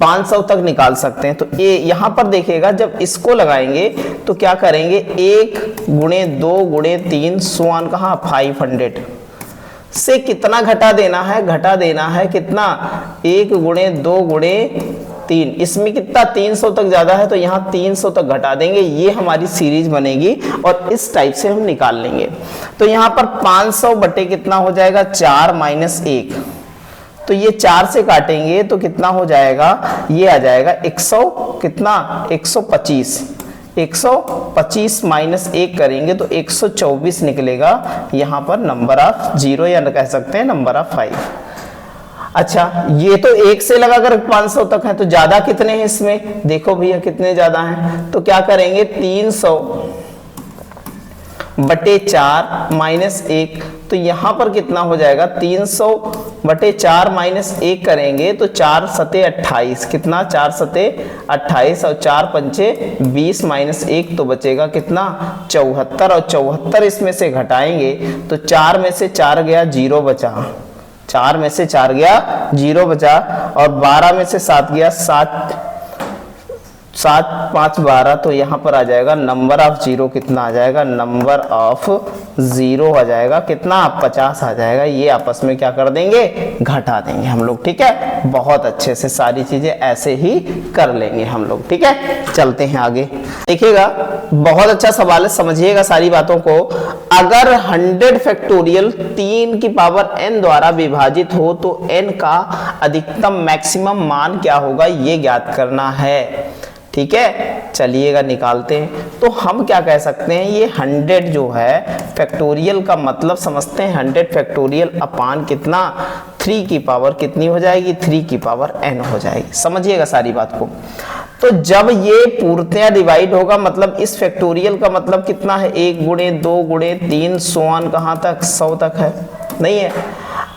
Speaker 1: 500 तक निकाल सकते हैं। तो ये यहां पर देखिएगा, जब इसको लगाएंगे तो क्या करेंगे, 1 गुणे 2 गुणे 3 सुआन कहां 500 से कितना घटा देना है, घटा देना है कितना, 1 गुणे 2 गुणे 3, इसमें कितना 300 तक ज्यादा है, तो यहां 300 तक घटा देंगे, ये हमारी सीरीज बनेगी और इस टाइप से हम निकाल लेंगे। तो यहां पर 500 बटे कितना हो जाएगा, 4 माइनस 1, तो ये 4 से काटेंगे तो कितना हो जाएगा, ये आ जाएगा 100 कितना 125, 125 माइनस 1 करेंगे तो 124 निकलेगा यहाँ पर नंबर ऑफ 0, या कह सकते हैं नंबर ऑफ 5। अच्छा, ये तो 1 से लगाकर 500 तक है, तो ज्यादा कितने हैं इसमें, देखो भैया कितने ज्यादा हैं। तो क्या करेंगे, 300 बटे 4 माइनस 1, तो यहां पर कितना हो जाएगा, 300 बटे 4 माइनस 1 करेंगे तो 4 सते 28, कितना 4 सते 28, और 4 पंचे 20 माइनस 1, तो बचेगा कितना 74, और 74 इसमें से घटाएंगे तो 4 में से 4 गया 0 बचा, 4 में से 4 गया 0 बचा, और 12 में से 7 गया 7 7 5 12, तो यहां पर आ जाएगा नंबर ऑफ 0 कितना आ जाएगा, नंबर ऑफ 0 आ जाएगा कितना 50 आ जाएगा। ये आपस में क्या कर देंगे, घटा देंगे हम लोग। ठीक है, बहुत अच्छे से सारी चीजें ऐसे ही कर लेंगे हम लोग। ठीक है, चलते हैं आगे। देखिएगा, बहुत अच्छा सवाल है, समझिएगा सारी बातों को। अगर 100 फैक्टोरियल 3 की पावर n द्वारा विभाजित हो तो n का अधिकतम मैक्सिमम मान क्या होगा, ये ज्ञात करना है। ठीक है, चलिएगा निकालते हैं। तो हम क्या कह सकते हैं, ये 100 जो है फैक्टोरियल का मतलब समझते हैं, 100 फैक्टोरियल अपान कितना 3 की पावर कितनी हो जाएगी, 3 की पावर n हो जाएगी। समझिएगा सारी बात को। तो जब ये पूर्णतः डिवाइड होगा, मतलब इस फैक्टोरियल का मतलब कितना है, 1 गुणे 2 गुणे 3 सोआन कहाँ तक 100 तक है, नहीं है।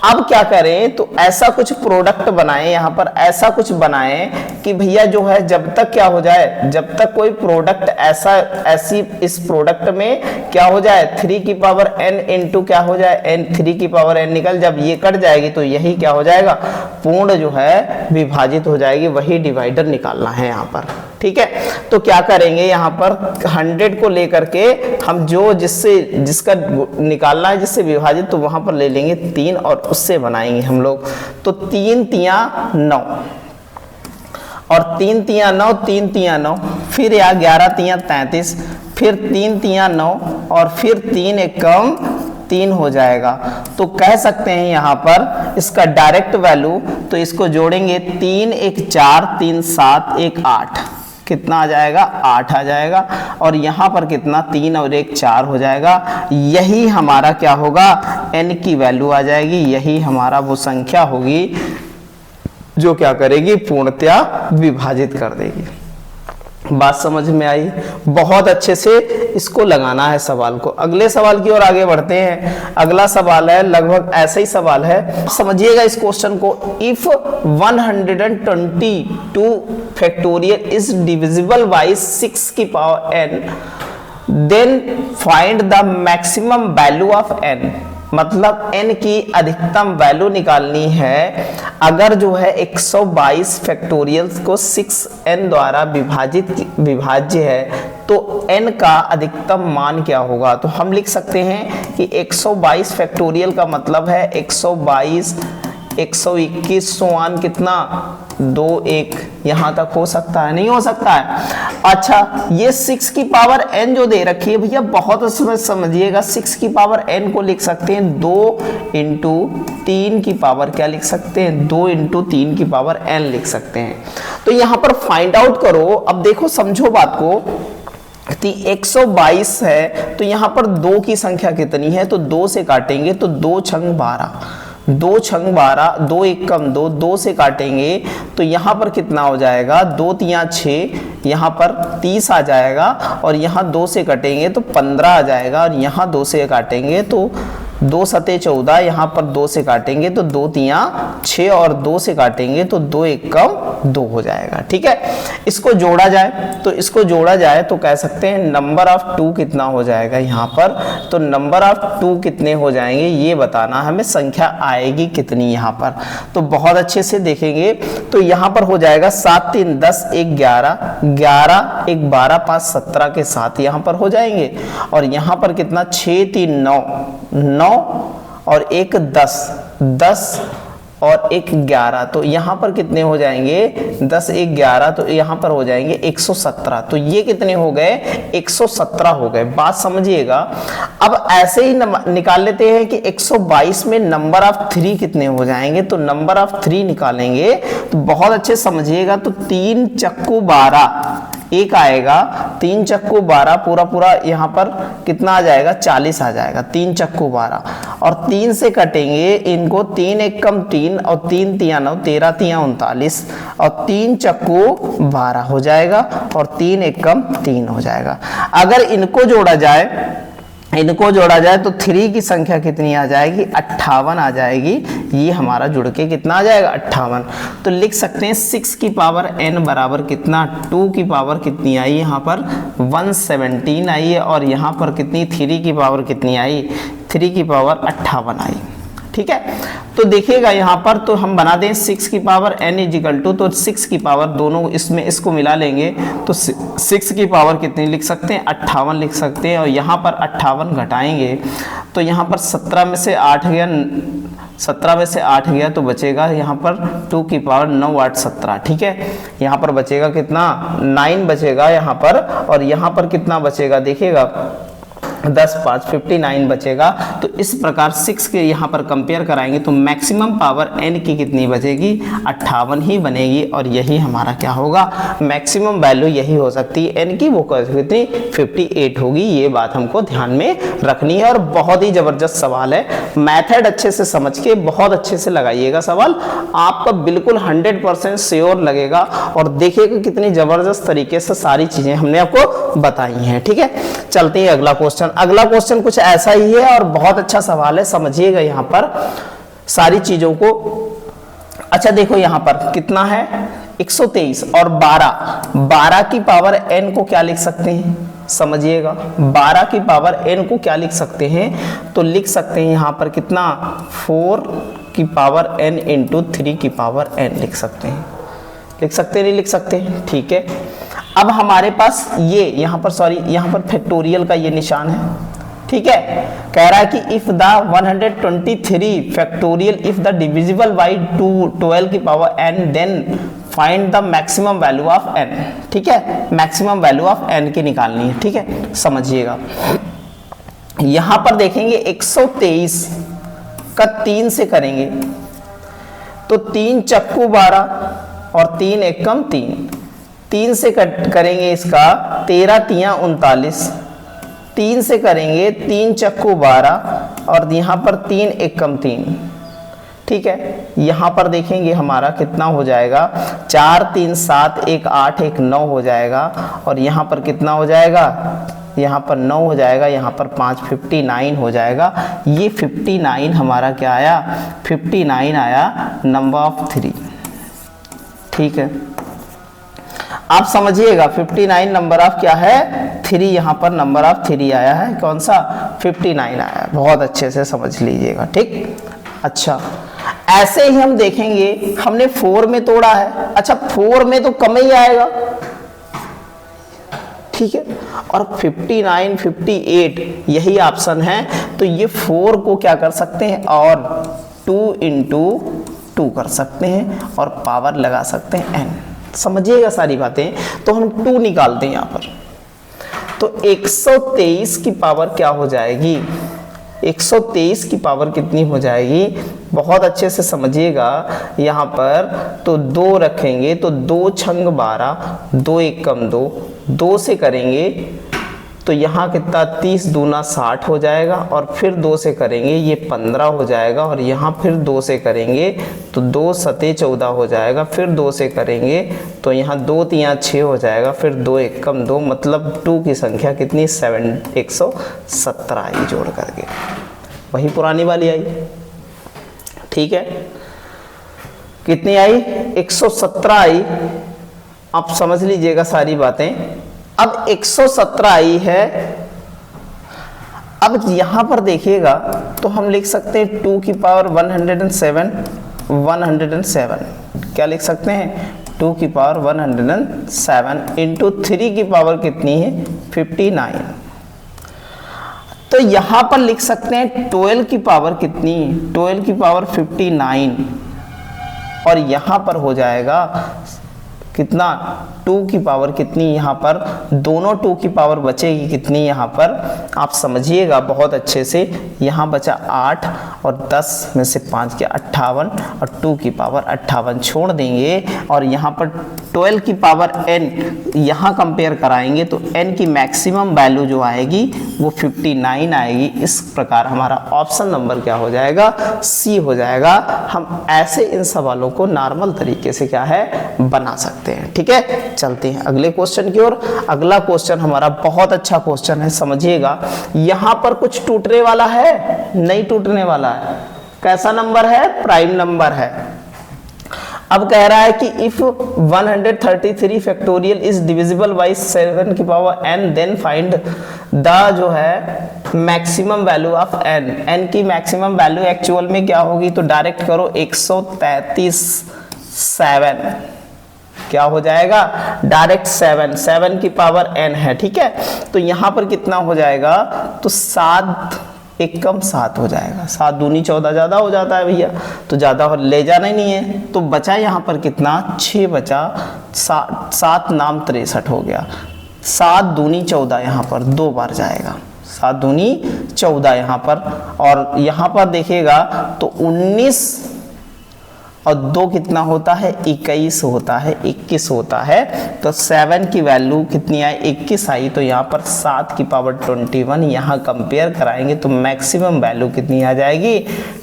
Speaker 1: अब क्या करें, तो ऐसा कुछ प्रोडक्ट बनाएं, यहाँ पर ऐसा कुछ बनाएं कि भैया जो है जब तक क्या हो जाए, जब तक कोई प्रोडक्ट ऐसी इस प्रोडक्ट में क्या हो जाए 3 की पावर n इंटू क्या हो जाए n 3 की पावर n निकल, जब ये कट जाएगी तो यही क्या हो जाएगा पूर्ण जो है विभाजित हो जाएगी, वही डिवाइडर निकालना है यहाँ पर। ठीक है, तो क्या करेंगे यहाँ पर 100 को लेकर के हम जो जिसका निकालना है जिससे विभाजित, तो वहां पर ले लेंगे 3 और उससे बनाएंगे हम लोग। तो 3 तिया 9 और 3 तिया 9, 3 तिया 9, फिर या 11 तिया 33, फिर 3 तिया 9 और फिर 3 एकम 3 हो जाएगा। तो कह सकते हैं यहाँ पर इसका डायरेक्ट वैल्यू, तो इसको जोड़ेंगे 3 1 4 3 7 1 8, कितना आ जाएगा 8 आ जाएगा, और यहाँ पर कितना 3 और 1 4 हो जाएगा। यही हमारा क्या होगा n की वैल्यू आ जाएगी, यही हमारा वो संख्या होगी जो क्या करेगी पूर्णतया विभाजित कर देगी। बात समझ में आई? बहुत अच्छे से इसको लगाना है सवाल को। अगले सवाल की ओर आगे बढ़ते हैं। अगला सवाल है लगभग ऐसा ही सवाल है, समझिएगा इस क्वेश्चन को। If 122 factorial is divisible by 6 की power n, then find the maximum value of n। मतलब n की अधिकतम वैल्यू निकालनी है अगर जो है 122 फैक्टोरियल्स को 6n द्वारा विभाज्य है, तो n का अधिकतम मान क्या होगा। तो हम लिख सकते हैं कि 122 फैक्टोरियल का मतलब है 122 121 सोआन कितना 2 1, यहां तक हो सकता है, नहीं हो सकता है। अच्छा, ये 6 की पावर n जो दे रखी है भैया, बहुत समझिएगा, 6 की पावर n को लिख सकते हैं 2 इंटू 3 की पावर क्या लिख सकते हैं 2 इंटू 3 की पावर n लिख सकते हैं। तो यहां पर फाइंड आउट करो। अब देखो समझो बात को, 122 है तो यहां पर 2 की संख्या कितनी है, तो 2 से काटेंगे तो 2 छंग 12, 2 छंग 12, 2 एक कम 2, 2 से काटेंगे तो यहाँ पर कितना हो जाएगा 2 तिया 6, यहाँ पर 30 आ जाएगा, और यहाँ 2 से कटेंगे तो 15 आ जाएगा, और यहाँ 2 से काटेंगे तो 2 सते 14, यहाँ पर 2 से काटेंगे तो 2 तिया 6 और 2 से काटेंगे तो 2 एक कम 2 हो जाएगा। ठीक है, इसको जोड़ा जाए, तो इसको जोड़ा जाए तो कह सकते हैं नंबर ऑफ 2 कितना हो जाएगा यहाँ पर। तो नंबर ऑफ 2 कितने हो जाएंगे ये बताना हमें, संख्या आएगी कितनी यहाँ पर। तो बहुत अच्छे से देखेंगे तो यहाँ पर हो जाएगा 7 3 10 1 11, 11 1 12 5 17 के साथ यहाँ पर हो जाएंगे, और यहाँ पर कितना 6 3 9 9 और 1 10 10 और 1 11, तो यहाँ पर कितने हो जाएंगे 10 1 11, तो यहाँ पर हो जाएंगे 117। तो ये कितने हो गए 117 हो गए। बात समझिएगा। अब ऐसे ही निकाल लेते हैं कि 122 में नंबर ऑफ 3 कितने हो जाएंगे। तो नंबर ऑफ 3 निकालेंगे तो बहुत अच्छे समझिएगा, तो 3 चक्कू 12 एक आएगा, 3 चक्कू 12 पूरा यहाँ पर कितना आ जाएगा 40 आ जाएगा, 3 चक्कू 12, और 3 से कटेंगे इनको, 3 एक कम 3 और 3 तिया 9, 13 तिया 39, और 3 चक्कू 12 हो जाएगा, और 3 एक कम 3 हो जाएगा। अगर इनको जोड़ा जाए तो 3 की संख्या कितनी आ जाएगी 58 आ जाएगी। ये हमारा जुड़ के कितना आ जाएगा 58। तो लिख सकते हैं 6 की पावर n बराबर कितना 2 की पावर कितनी आई यहाँ पर 117 आई है, और यहाँ पर कितनी 3 की पावर कितनी आई 3 की पावर 58 आई। ठीक है, तो देखिएगा यहाँ पर, तो हम बना दें 6 की पावर n इजिकल टू, तो 6 की पावर दोनों इसमें इसको मिला लेंगे तो 6 की पावर कितनी लिख सकते हैं 58 लिख सकते हैं, और यहाँ पर 58 घटाएंगे तो यहाँ पर 17 में से 8 गया, 17 में से 8 गया तो बचेगा यहाँ पर 2 की पावर 9 8 17। ठीक है, यहाँ पर बचेगा कितना 9 बचेगा यहाँ पर, और यहाँ पर कितना बचेगा देखिएगा 10 5 59 बचेगा। तो इस प्रकार 6 के यहाँ पर कंपेयर कराएंगे तो मैक्सिमम पावर n की कितनी बचेगी 58 ही बनेगी, और यही हमारा क्या होगा मैक्सिमम वैल्यू यही हो सकती है n की, वो कितनी 58 होगी। ये बात हमको ध्यान में रखनी है, और बहुत ही जबरदस्त सवाल है। मेथड अच्छे से समझ के बहुत अच्छे से लगाइएगा सवाल, आपका बिल्कुल 100% श्योर लगेगा, और देखिएगा कितनी जबरदस्त तरीके से सारी चीजें हमने आपको बताई हैं। ठीक है, चलते हैं अगला क्वेश्चन। अगला क्वेश्चन कुछ ऐसा ही है और बहुत अच्छा सवाल है, समझिएगा यहाँ पर। सारी चीजों को। अच्छा देखो यहां पर कितना है 123 और 12 की पावर n को क्या लिख सकते हैं, समझिएगा 12 की पावर n को क्या लिख सकते हैं, तो लिख सकते हैं यहां पर कितना 4 की पावर n इंटू 3 की पावर n लिख सकते हैं। लिख सकते नहीं लिख सकते हैं, ठीक है। अब हमारे पास ये यहाँ पर फैक्टोरियल का ये निशान है, ठीक है। कह रहा है कि if the 123 factorial if the divisible by 12 की power n then find the maximum value of n, ठीक है। मैक्सिमम वैल्यू ऑफ n की निकालनी है, ठीक है, समझिएगा। यहां पर देखेंगे 123 का 3 से करेंगे तो 3 चक्कू 12 और 3 एकम 3 से करेंगे इसका 13 तियां 39, 3 से करेंगे 3 चक्कू 12 और यहाँ पर 3 एकम 3, ठीक है। यहाँ पर देखेंगे हमारा कितना हो जाएगा 4 3 7 1 8 1 9 हो जाएगा और यहाँ पर कितना हो जाएगा, यहाँ पर 9 हो जाएगा, यहाँ पर 5 59 हो जाएगा। ये 59 हमारा क्या आया, 59 आया नंबर ऑफ 3, ठीक है। आप समझिएगा 59 नंबर ऑफ क्या है 3, यहाँ पर नंबर ऑफ 3 आया है, कौन सा 59 आया है, बहुत अच्छे से समझ लीजिएगा, ठीक। अच्छा ऐसे ही हम देखेंगे, हमने 4 में तोड़ा है, अच्छा 4 में तो कम ही आएगा, ठीक है, और 59 58 यही ऑप्शन है, तो ये 4 को क्या कर सकते हैं और 2 इंटू 2 कर सकते हैं और पावर लगा सकते हैं n, समझिएगा सारी बातें। तो हम 2 निकालते हैं यहाँ पर, तो 123 की पावर क्या हो जाएगी, 123 की पावर कितनी हो जाएगी, बहुत अच्छे से समझिएगा। यहाँ पर तो 2 रखेंगे तो 2 छंग 12, 2 एकम 2, 2 से करेंगे तो यहाँ कितना 30 दूना 60 हो जाएगा और फिर 2 से करेंगे ये 15 हो जाएगा और यहाँ फिर 2 से करेंगे तो 2 सते 14 हो जाएगा, फिर 2 से करेंगे तो यहाँ 2 तियां 6 हो जाएगा, फिर 2 एकम 2, मतलब 2 की संख्या कितनी 117 आई जोड़ करके, वही पुरानी वाली आई, ठीक है। कितनी आई 117 आई, आप समझ लीजिएगा सारी बातें। अब 117 आई है, अब यहां पर देखिएगा तो हम लिख सकते हैं 2 की पावर 107 क्या लिख सकते हैं 2 की पावर 107 इंटू 3 की पावर कितनी है 59। तो यहां पर लिख सकते हैं 12 की पावर कितनी, 12 की पावर 59 और यहां पर हो जाएगा कितना 2 की पावर कितनी, यहाँ पर दोनों 2 की पावर बचेगी कितनी, यहाँ पर आप समझिएगा बहुत अच्छे से। यहाँ बचा 8 और 10 में से 5 के 58 और 2 की पावर 58 छोड़ देंगे और यहाँ पर 12 की पावर n यहाँ कंपेयर कराएंगे तो n की मैक्सिमम वैल्यू जो आएगी वो 59 आएगी। इस प्रकार हमारा ऑप्शन नंबर क्या हो जाएगा, सी हो जाएगा। हम ऐसे इन सवालों को नॉर्मल तरीके से क्या है बना सकते हैं, ठीक है। चलते हैं अगले क्वेश्चन की ओर। अगला क्वेश्चन हमारा बहुत अच्छा क्वेश्चन है, समझिएगा। यहां पर कुछ टूटने वाला है, नहीं टूटने वाला है। कैसा नंबर है, प्राइम नंबर है। अब कह रहा है कि if 133 factorial is divisible by 7 की power n then find the जो है maximum value of n। n की मैक्सिमम वैल्यू एक्चुअल में क्या होगी, तो डायरेक्ट करो 133 क्या हो जाएगा, डायरेक्ट 7 की पावर n है, ठीक है। तो यहां पर कितना हो जाएगा, तो 7 एकम 7 हो जाएगा, 7 दूनी 14 ज्यादा हो जाता है भैया, तो ज्यादा ले जाना ही नहीं है। तो बचा यहाँ पर कितना 6 बचा, 7 नाम 63 हो गया, 7 दूनी 14 यहाँ पर 2 बार जाएगा, 7 दूनी 14 यहाँ पर। और यहाँ पर देखिएगा तो 19 और 2 कितना होता है 21 होता है, 21 होता है। तो 7 की वैल्यू कितनी आई 21 आई, तो यहाँ पर 7 की पावर 21 यहाँ कंपेयर कराएंगे तो मैक्सिमम वैल्यू कितनी आ जाएगी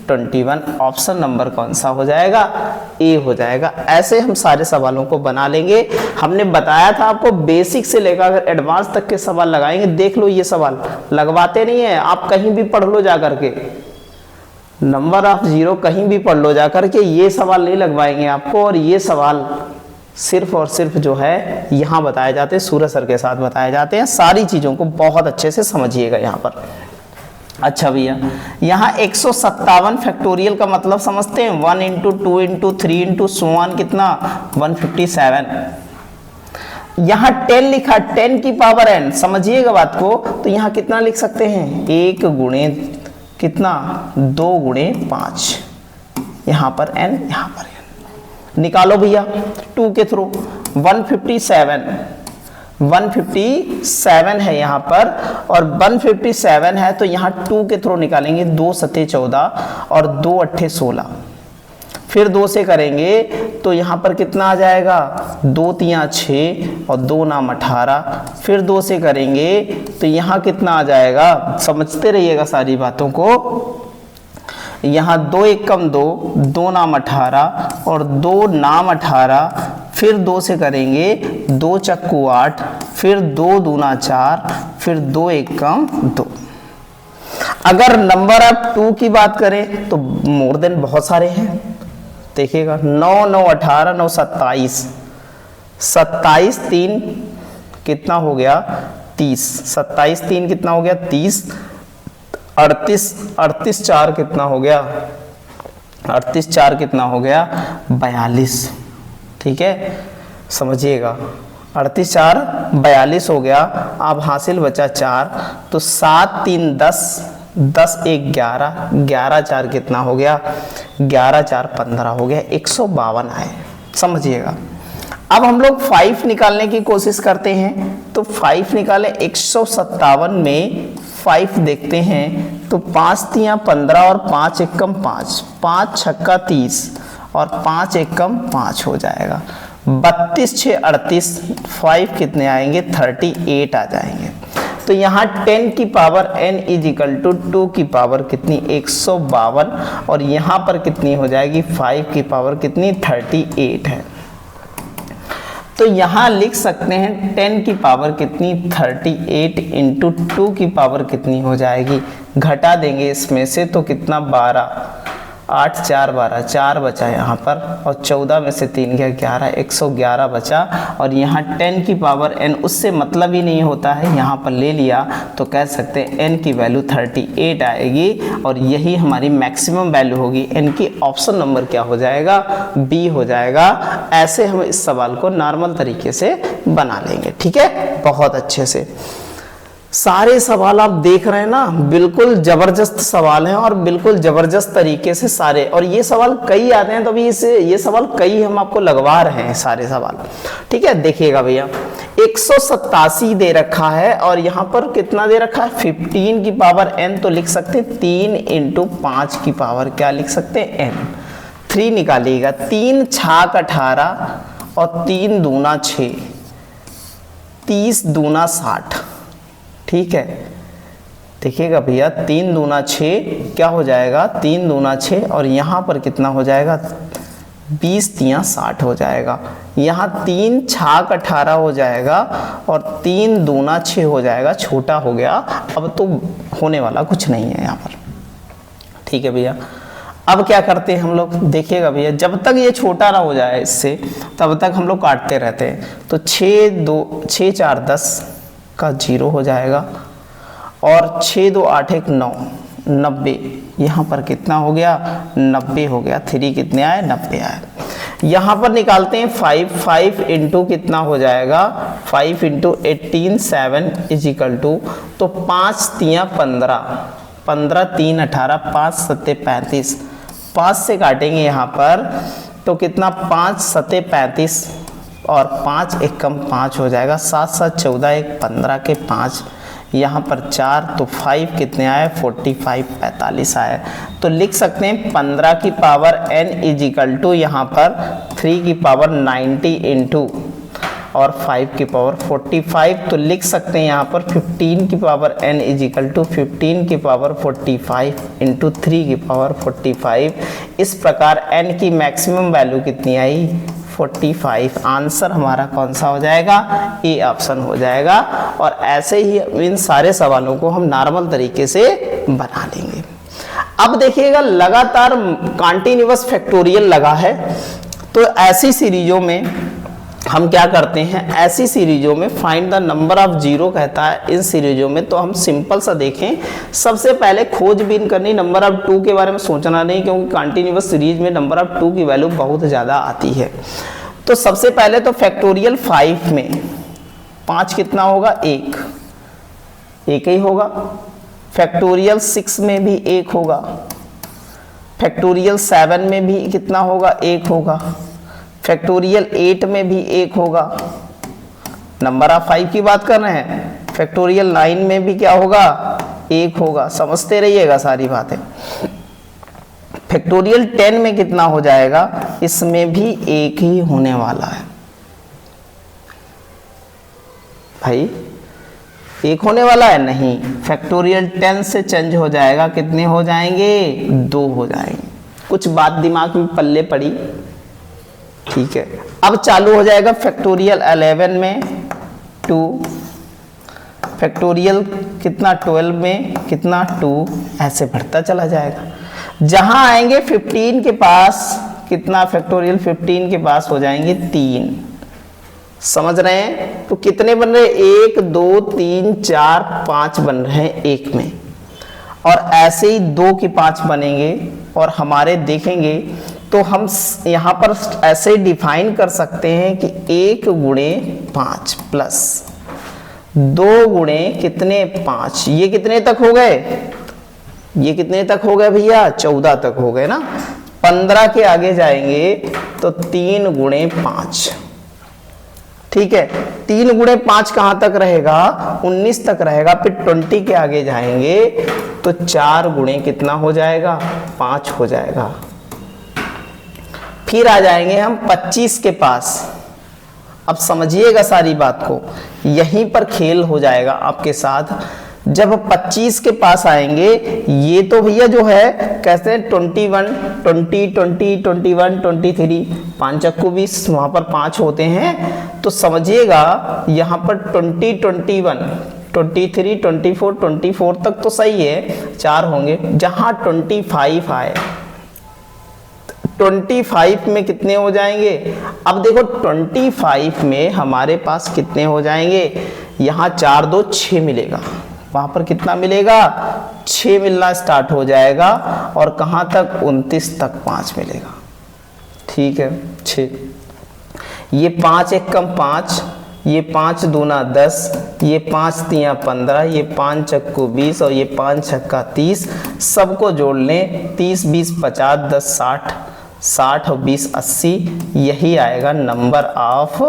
Speaker 1: 21। ऑप्शन नंबर कौन सा हो जाएगा, ए हो जाएगा। ऐसे हम सारे सवालों को बना लेंगे। हमने बताया था आपको बेसिक से लेकर अगर एडवांस तक के सवाल लगाएंगे। देख लो ये सवाल लगवाते नहीं है आप, कहीं भी पढ़ लो जा करके, नंबर ऑफ जीरो कहीं भी पढ़ लो जाकर के, ये सवाल नहीं लगवाएंगे आपको, और ये सवाल सिर्फ और सिर्फ जो है यहाँ बताए जाते हैं, सूरज सर के साथ बताए जाते हैं। सारी चीज़ों को बहुत अच्छे से समझिएगा यहाँ पर। अच्छा भैया, यहाँ 157 फैक्टोरियल का मतलब समझते हैं, 1 इंटू 2 इंटू 3 इंटू सोन कितना 157। यहाँ 10 लिखा, 10 की पावर n, समझिएगा बात को, तो यहाँ कितना लिख सकते हैं, 1 गुणे कितना 2 गुणे 5, यहाँ पर n, यहाँ पर n। निकालो भैया 2 के थ्रू, 157 है यहाँ पर, और 157 है तो यहाँ 2 के थ्रू निकालेंगे, 2 सते 14 और 2 अट्ठे 16, फिर 2 से करेंगे तो यहाँ पर कितना आ जाएगा, 2 तियाँ 6 और 2 नाम 18, फिर 2 से करेंगे तो यहाँ कितना आ जाएगा, समझते रहिएगा सारी बातों को। यहाँ 2 एक कम 2, 2 नाम 18 और 2 नाम 18, फिर 2 से करेंगे 2 चक्कू 8, फिर 2 दूना 4, फिर 2 एक कम 2। अगर नंबर ऑफ 2 की बात करें तो मोर देन बहुत सारे हैं, देखिएगा 9 9 18 9 27, 27 3 कितना हो गया 30, 27 3 कितना हो गया 30, 38 4 कितना हो गया, 38 4 कितना हो गया 42, ठीक है, समझिएगा 38 4 42 हो गया। अब हासिल बचा 4, तो 7 3 10, 10 1 11, 11 4 कितना हो गया, 11 4 15 हो गया, 152 आए, समझिएगा। अब हम लोग 5 निकालने की कोशिश करते हैं, तो 5 निकाले, 157 में 5 देखते हैं तो 5 तियाँ 15 और 5 एकम 5, 5 छक्का 30 और 5 एकम 5 हो जाएगा, 32 6 38, 5 कितने आएंगे 38 आ जाएंगे। तो यहाँ 10 की power n is equal to 2 की पावर कितनी 152, और यहाँ पर कितनी हो जाएगी 5 की पावर कितनी 38 है। तो यहाँ लिख सकते हैं 10 की पावर कितनी 38 इंटू 2 की पावर कितनी हो जाएगी, घटा देंगे इसमें से तो कितना 12, 8 4 12, 4 बचा यहाँ पर, और 14 में से 3 गया 11, 111 बचा। और यहाँ 10 की पावर n, उससे मतलब ही नहीं होता है, यहाँ पर ले लिया तो कह सकते हैं n की वैल्यू 38 आएगी, और यही हमारी मैक्सिमम वैल्यू होगी। n की ऑप्शन नंबर क्या हो जाएगा, B हो जाएगा। ऐसे हम इस सवाल को नॉर्मल तरीके से बना लेंगे, ठीक है, बहुत अच्छे से। सारे सवाल आप देख रहे हैं ना, बिल्कुल जबरदस्त सवाल हैं और बिल्कुल जबरदस्त तरीके से सारे, और ये सवाल कई आते हैं तो अभी ये सवाल कई हम आपको लगवा रहे हैं सारे सवाल, ठीक है। देखिएगा भैया 187 दे रखा है, और यहाँ पर कितना दे रखा है 15 की पावर n, तो लिख सकते हैं 3 इंटू 5 की पावर क्या लिख सकते हैं n, 3 निकालिएगा, 3 छाक 18 और 3 दूना 6, 30 दूना 60, ठीक है। देखिएगा भैया 3 दूना 6 क्या हो जाएगा, 3 दूना 6, और यहाँ पर कितना हो जाएगा 20 तियाँ 60 हो जाएगा, यहाँ 3 छाक 18 हो जाएगा और 3 दूना 6 हो जाएगा, छोटा हो गया, अब तो होने वाला कुछ नहीं है यहाँ पर, ठीक है भैया। अब क्या करते हैं हम लोग, देखिएगा भैया जब तक ये छोटा ना हो जाए इससे तब तक हम लोग काटते रहते हैं। तो 6 4 10 का 0 हो जाएगा, और 6 2 8 1 9, 90, यहाँ पर कितना हो गया 90 हो गया, 3 कितने आए 90 आए। यहाँ पर निकालते हैं 5 इंटू कितना हो जाएगा, 5 इंटू 18 7 इज इक्वल टू, तो 5 तियाँ 15, 15 3 18, 5 सत्ते 35, 5 से काटेंगे यहाँ पर तो कितना 5 सत्ते 35 और 5 एक कम 5 हो जाएगा, 7 7 14 1 15 के 5, यहाँ पर 4, तो 5 कितने आए 45 45 आए। तो लिख सकते हैं 15 की power n is equal to यहाँ पर 3 की पावर 90 इंटू और 5 की पावर 45, तो लिख सकते हैं यहाँ पर 15 की power n is equal to 15 की पावर 45 इंटू 3 की पावर 45। इस प्रकार n की मैक्सिमम वैल्यू कितनी आई 45। आंसर हमारा कौन सा हो जाएगा, ए ऑप्शन हो जाएगा। और ऐसे ही इन सारे सवालों को हम नॉर्मल तरीके से बना लेंगे। अब देखिएगा लगातार कॉन्टिन्यूअस फैक्टोरियल लगा है, तो ऐसी सीरीजों में हम क्या करते हैं, ऐसी सीरीजों में find the number of zero कहता है इन सीरीजों में, तो हम सिंपल सा देखें, सबसे पहले खोजबीन करनी, नंबर ऑफ 2 के बारे में सोचना नहीं, क्योंकि कॉन्टिन्यूअस सीरीज में नंबर ऑफ 2 की वैल्यू बहुत ज़्यादा आती है। तो सबसे पहले तो फैक्टोरियल 5 में 5 कितना होगा, 1 ही होगा। फैक्टोरियल 6 में भी 1 होगा। फैक्टोरियल 7 में भी कितना होगा, 1 होगा। फैक्टोरियल 8 में भी 1 होगा। नंबर ऑफ 5 की बात कर रहे हैं। फैक्टोरियल 9 में भी क्या होगा, 1 होगा। समझते रहिएगा सारी बातें। फैक्टोरियल 10 में कितना हो जाएगा, इसमें भी 1 ही होने वाला है भाई। 1 होने वाला है नहीं, फैक्टोरियल 10 से चेंज हो जाएगा, कितने हो जाएंगे, 2 हो जाएंगे। कुछ बात दिमाग में पल्ले पड़ी, ठीक है। अब चालू हो जाएगा फैक्टोरियल 11 में 2, फैक्टोरियल कितना 12 में कितना 2, ऐसे बढ़ता चला जाएगा। जहां आएंगे 15 के पास कितना, फैक्टोरियल 15 के पास हो जाएंगे 3। समझ रहे हैं, तो कितने बन रहे, 1 2 3 4 5 बन रहे हैं 1 में, और ऐसे ही 2 के 5 बनेंगे। और हमारे देखेंगे तो हम यहाँ पर ऐसे डिफाइन कर सकते हैं कि 1 गुणे 5 प्लस 2 गुणे कितने 5, ये कितने तक हो गए, ये कितने तक हो गए भैया, 14 तक हो गए ना। 15 के आगे जाएंगे तो 3 गुणे 5, ठीक है। 3 गुणे 5 कहाँ तक रहेगा, 19 तक रहेगा। फिर 20 के आगे जाएंगे तो 4 गुणे कितना हो जाएगा, 5 हो जाएगा। फिर आ जाएंगे हम 25 के पास। अब समझिएगा सारी बात को, यहीं पर खेल हो जाएगा आपके साथ। जब 25 के पास आएंगे, ये तो भैया जो है कहते हैं 21 20 20 21 23, 5 चक्कू 20, वहां पर 5 होते हैं। तो समझिएगा यहाँ पर 20 21 23 24 24 तक तो सही है, 4 होंगे। जहां 25 आए, 25 में कितने हो जाएंगे, अब देखो 25 में हमारे पास कितने हो जाएंगे, यहाँ 4 2 6 मिलेगा, वहां पर कितना मिलेगा, 6 मिलना स्टार्ट हो जाएगा। और कहां तक, 29 तक 5 मिलेगा, ठीक है। 6, ये 5 1 कम 5, ये 5 दूना 10, ये 5 तियां 15, ये 5 चक्कू 20 और ये 5 छक्का 30। सबको जोड़ लें, 30 20 50 10 60, 60 और 20 80, यही आएगा नंबर ऑफ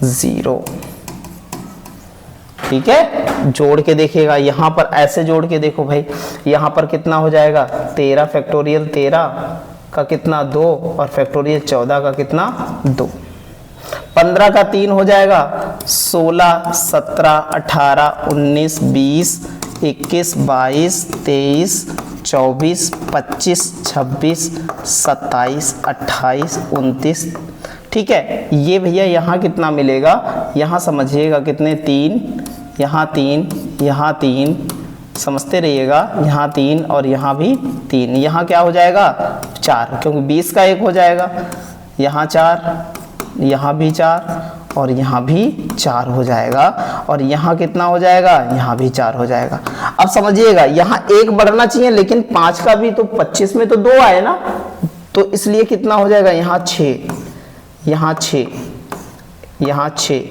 Speaker 1: 0, ठीक है। जोड़ के देखिएगा, यहां पर ऐसे जोड़ के देखो भाई, यहां पर कितना हो जाएगा, 13 फैक्टोरियल 13 का कितना 2, और फैक्टोरियल 14 का कितना 2। 15 का 3 हो जाएगा, 16 17 18 19 20 21 22 23 24 25 26 27 28 29, ठीक है। ये भैया यहाँ कितना मिलेगा, यहाँ समझिएगा कितने, 3, यहाँ 3, यहाँ 3, समझते रहिएगा, यहाँ 3 और यहाँ भी 3, यहाँ क्या हो जाएगा 4, क्योंकि 20 का 1 हो जाएगा। यहाँ 4, यहाँ भी 4 और यहाँ भी 4 हो जाएगा। और यहाँ कितना हो जाएगा, यहाँ भी 4 हो जाएगा। अब समझिएगा, यहाँ 1 बढ़ना चाहिए, लेकिन 5 का भी तो 25 में तो 2 आए ना, तो इसलिए कितना हो जाएगा, यहाँ 6, यहाँ 6, यहाँ 6,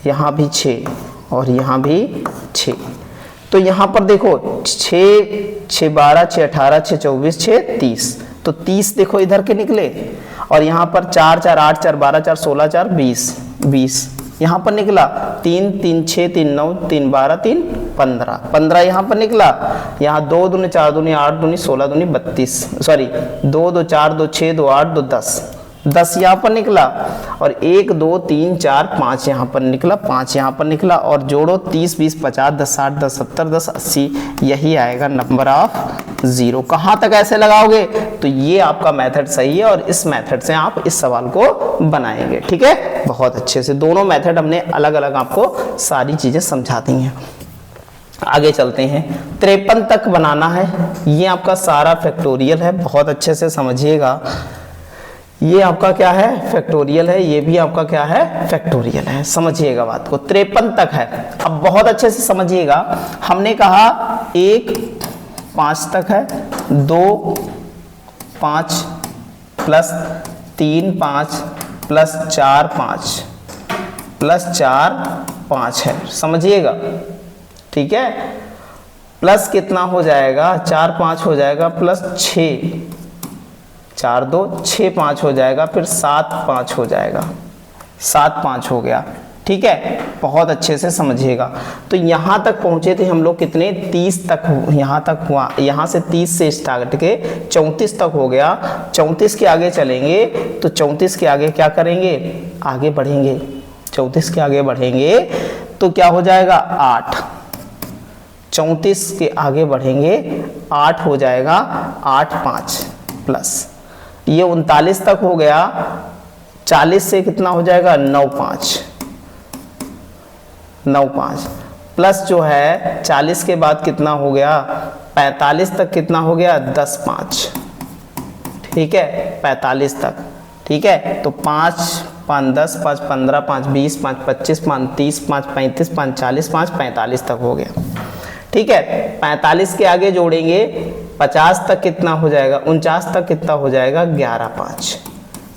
Speaker 1: यहाँ भी 6 और यहाँ भी 6। तो यहाँ पर देखो 6 6 12 6 18 6 24 6 30, तो 30 देखो इधर के निकले। और यहाँ पर 4 4 8 4 12 4 16 4 20 20 यहाँ पर निकला। 3 3 6 3 9 3 12 3 15 15 यहाँ पर निकला। यहाँ 2 दूनी 4 दूनी 8 दूनी 16 दूनी 32, सॉरी 2 2 4 2 6 2 8 2 10 10 यहाँ पर निकला। और 1 2 3 4 5 यहाँ पर निकला, 5 यहाँ पर निकला। और जोड़ो 30 20 50 10 60 10 70 10 80, यही आएगा नंबर ऑफ 0। कहाँ तक ऐसे लगाओगे, तो ये आपका मेथड सही है और इस मेथड से आप इस सवाल को बनाएंगे। ठीक है, बहुत अच्छे से दोनों मेथड हमने अलग अलग आपको सारी चीजें समझा दी हैं। आगे चलते हैं। 53 तक बनाना है, ये आपका सारा फैक्टोरियल है, बहुत अच्छे से समझिएगा। ये आपका क्या है, फैक्टोरियल है, ये भी आपका क्या है, फैक्टोरियल है, समझिएगा बात को। 53 तक है। अब बहुत अच्छे से समझिएगा, हमने कहा 1 5 तक है, 2 5 प्लस 3 5 प्लस 4 5 प्लस 4 5 है, समझिएगा, ठीक है। प्लस कितना हो जाएगा, 4 5 हो जाएगा, प्लस 6 4 2 6 5 हो जाएगा, फिर 7 5 हो जाएगा, 7 5 हो गया, ठीक है। बहुत अच्छे से समझिएगा। तो यहाँ तक पहुँचे थे हम लोग कितने, 30 तक, यहाँ तक हुआ, यहाँ से 30 से स्टार्ट के 34 तक हो गया। 34 के आगे चलेंगे तो 34 के आगे क्या करेंगे, आगे बढ़ेंगे, 34 के आगे बढ़ेंगे तो क्या हो जाएगा 8, 34 के आगे बढ़ेंगे 8 हो जाएगा, 8 5 प्लस ये 39 तक हो गया, 40 से कितना हो जाएगा 9 5 प्लस जो है 40 के बाद कितना हो गया 45 तक कितना हो गया 10 5, ठीक है, 45 तक, ठीक है। तो 5 5 10 5 15 5 20 5 25 5 30 5 35 5 40 5 45 तक हो गया, ठीक है। 45 के आगे जोड़ेंगे 50 तक कितना हो जाएगा, 49 तक कितना हो जाएगा 11 5,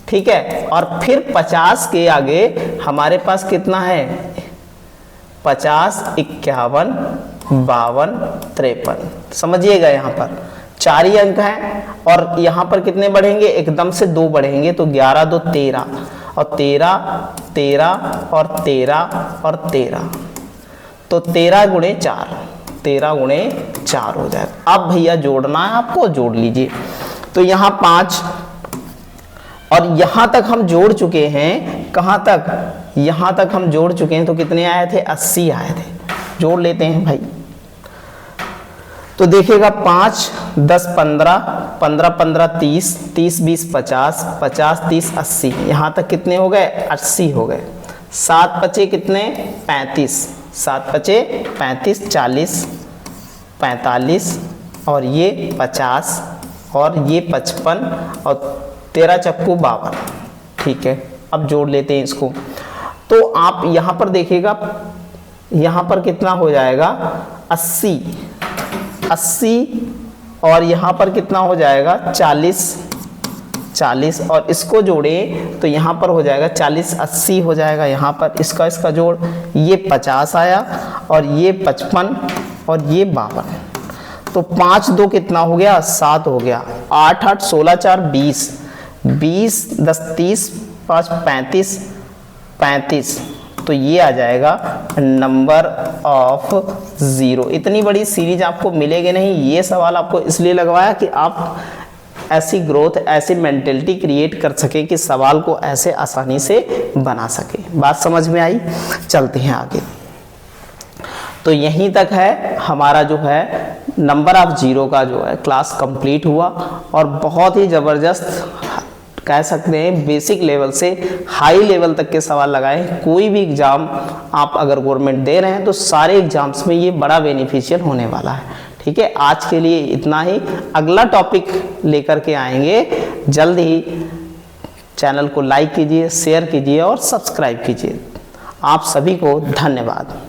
Speaker 1: ठीक है। और फिर 50 के आगे हमारे पास कितना है 50 51 52 53, समझिएगा यहाँ पर 4 ही अंक हैं और यहाँ पर कितने बढ़ेंगे, एकदम से 2 बढ़ेंगे, तो 11 2 13 और 13 13 और 13 और 13, तो 13 गुणे 4, 13 गुणे 4 हो जाएगा। अब भैया जोड़ना है आपको, जोड़ लीजिए। तो यहाँ 5 और यहाँ तक हम जोड़ चुके हैं, कहाँ तक, यहाँ तक हम जोड़ चुके हैं, तो कितने आए थे 80 आए थे। जोड़ लेते हैं भाई, तो देखिएगा 5 10 15 15 15 30 30 20 50 50 30 80, यहाँ तक कितने हो गए 80 हो गए। 7 बचे कितने 35, 7 बचे 35 40 45 और ये 50 और ये 55 और 13 चक्कू 52, ठीक है। अब जोड़ लेते हैं इसको, तो आप यहाँ पर देखिएगा, यहाँ पर कितना हो जाएगा 80 80 और यहाँ पर कितना हो जाएगा 40 40 और इसको जोड़े तो यहाँ पर हो जाएगा 40 80 हो जाएगा, यहाँ पर इसका जोड़, ये 50 आया और ये 55 और ये 52, तो 5 2 कितना हो गया 7 हो गया, 8 8 16 4 20 20 10 30 5 35 35, तो ये आ जाएगा नंबर ऑफ 0। इतनी बड़ी सीरीज आपको मिलेगी नहीं, ये सवाल आपको इसलिए लगवाया कि आप ऐसी ग्रोथ, ऐसी मेंटेलिटी क्रिएट कर सके कि सवाल को ऐसे आसानी से बना सके। बात समझ में आई, चलते हैं आगे। तो यहीं तक है हमारा जो है नंबर ऑफ 0 का जो है क्लास कंप्लीट हुआ और बहुत ही ज़बरदस्त कह सकते हैं, बेसिक लेवल से हाई लेवल तक के सवाल लगाए। कोई भी एग्ज़ाम आप अगर गवर्नमेंट दे रहे हैं तो सारे एग्जाम्स में ये बड़ा बेनिफिशियल होने वाला है, ठीक है। आज के लिए इतना ही, अगला टॉपिक लेकर के आएंगे जल्द ही। चैनल को लाइक कीजिए, शेयर कीजिए और सब्सक्राइब कीजिए। आप सभी को धन्यवाद।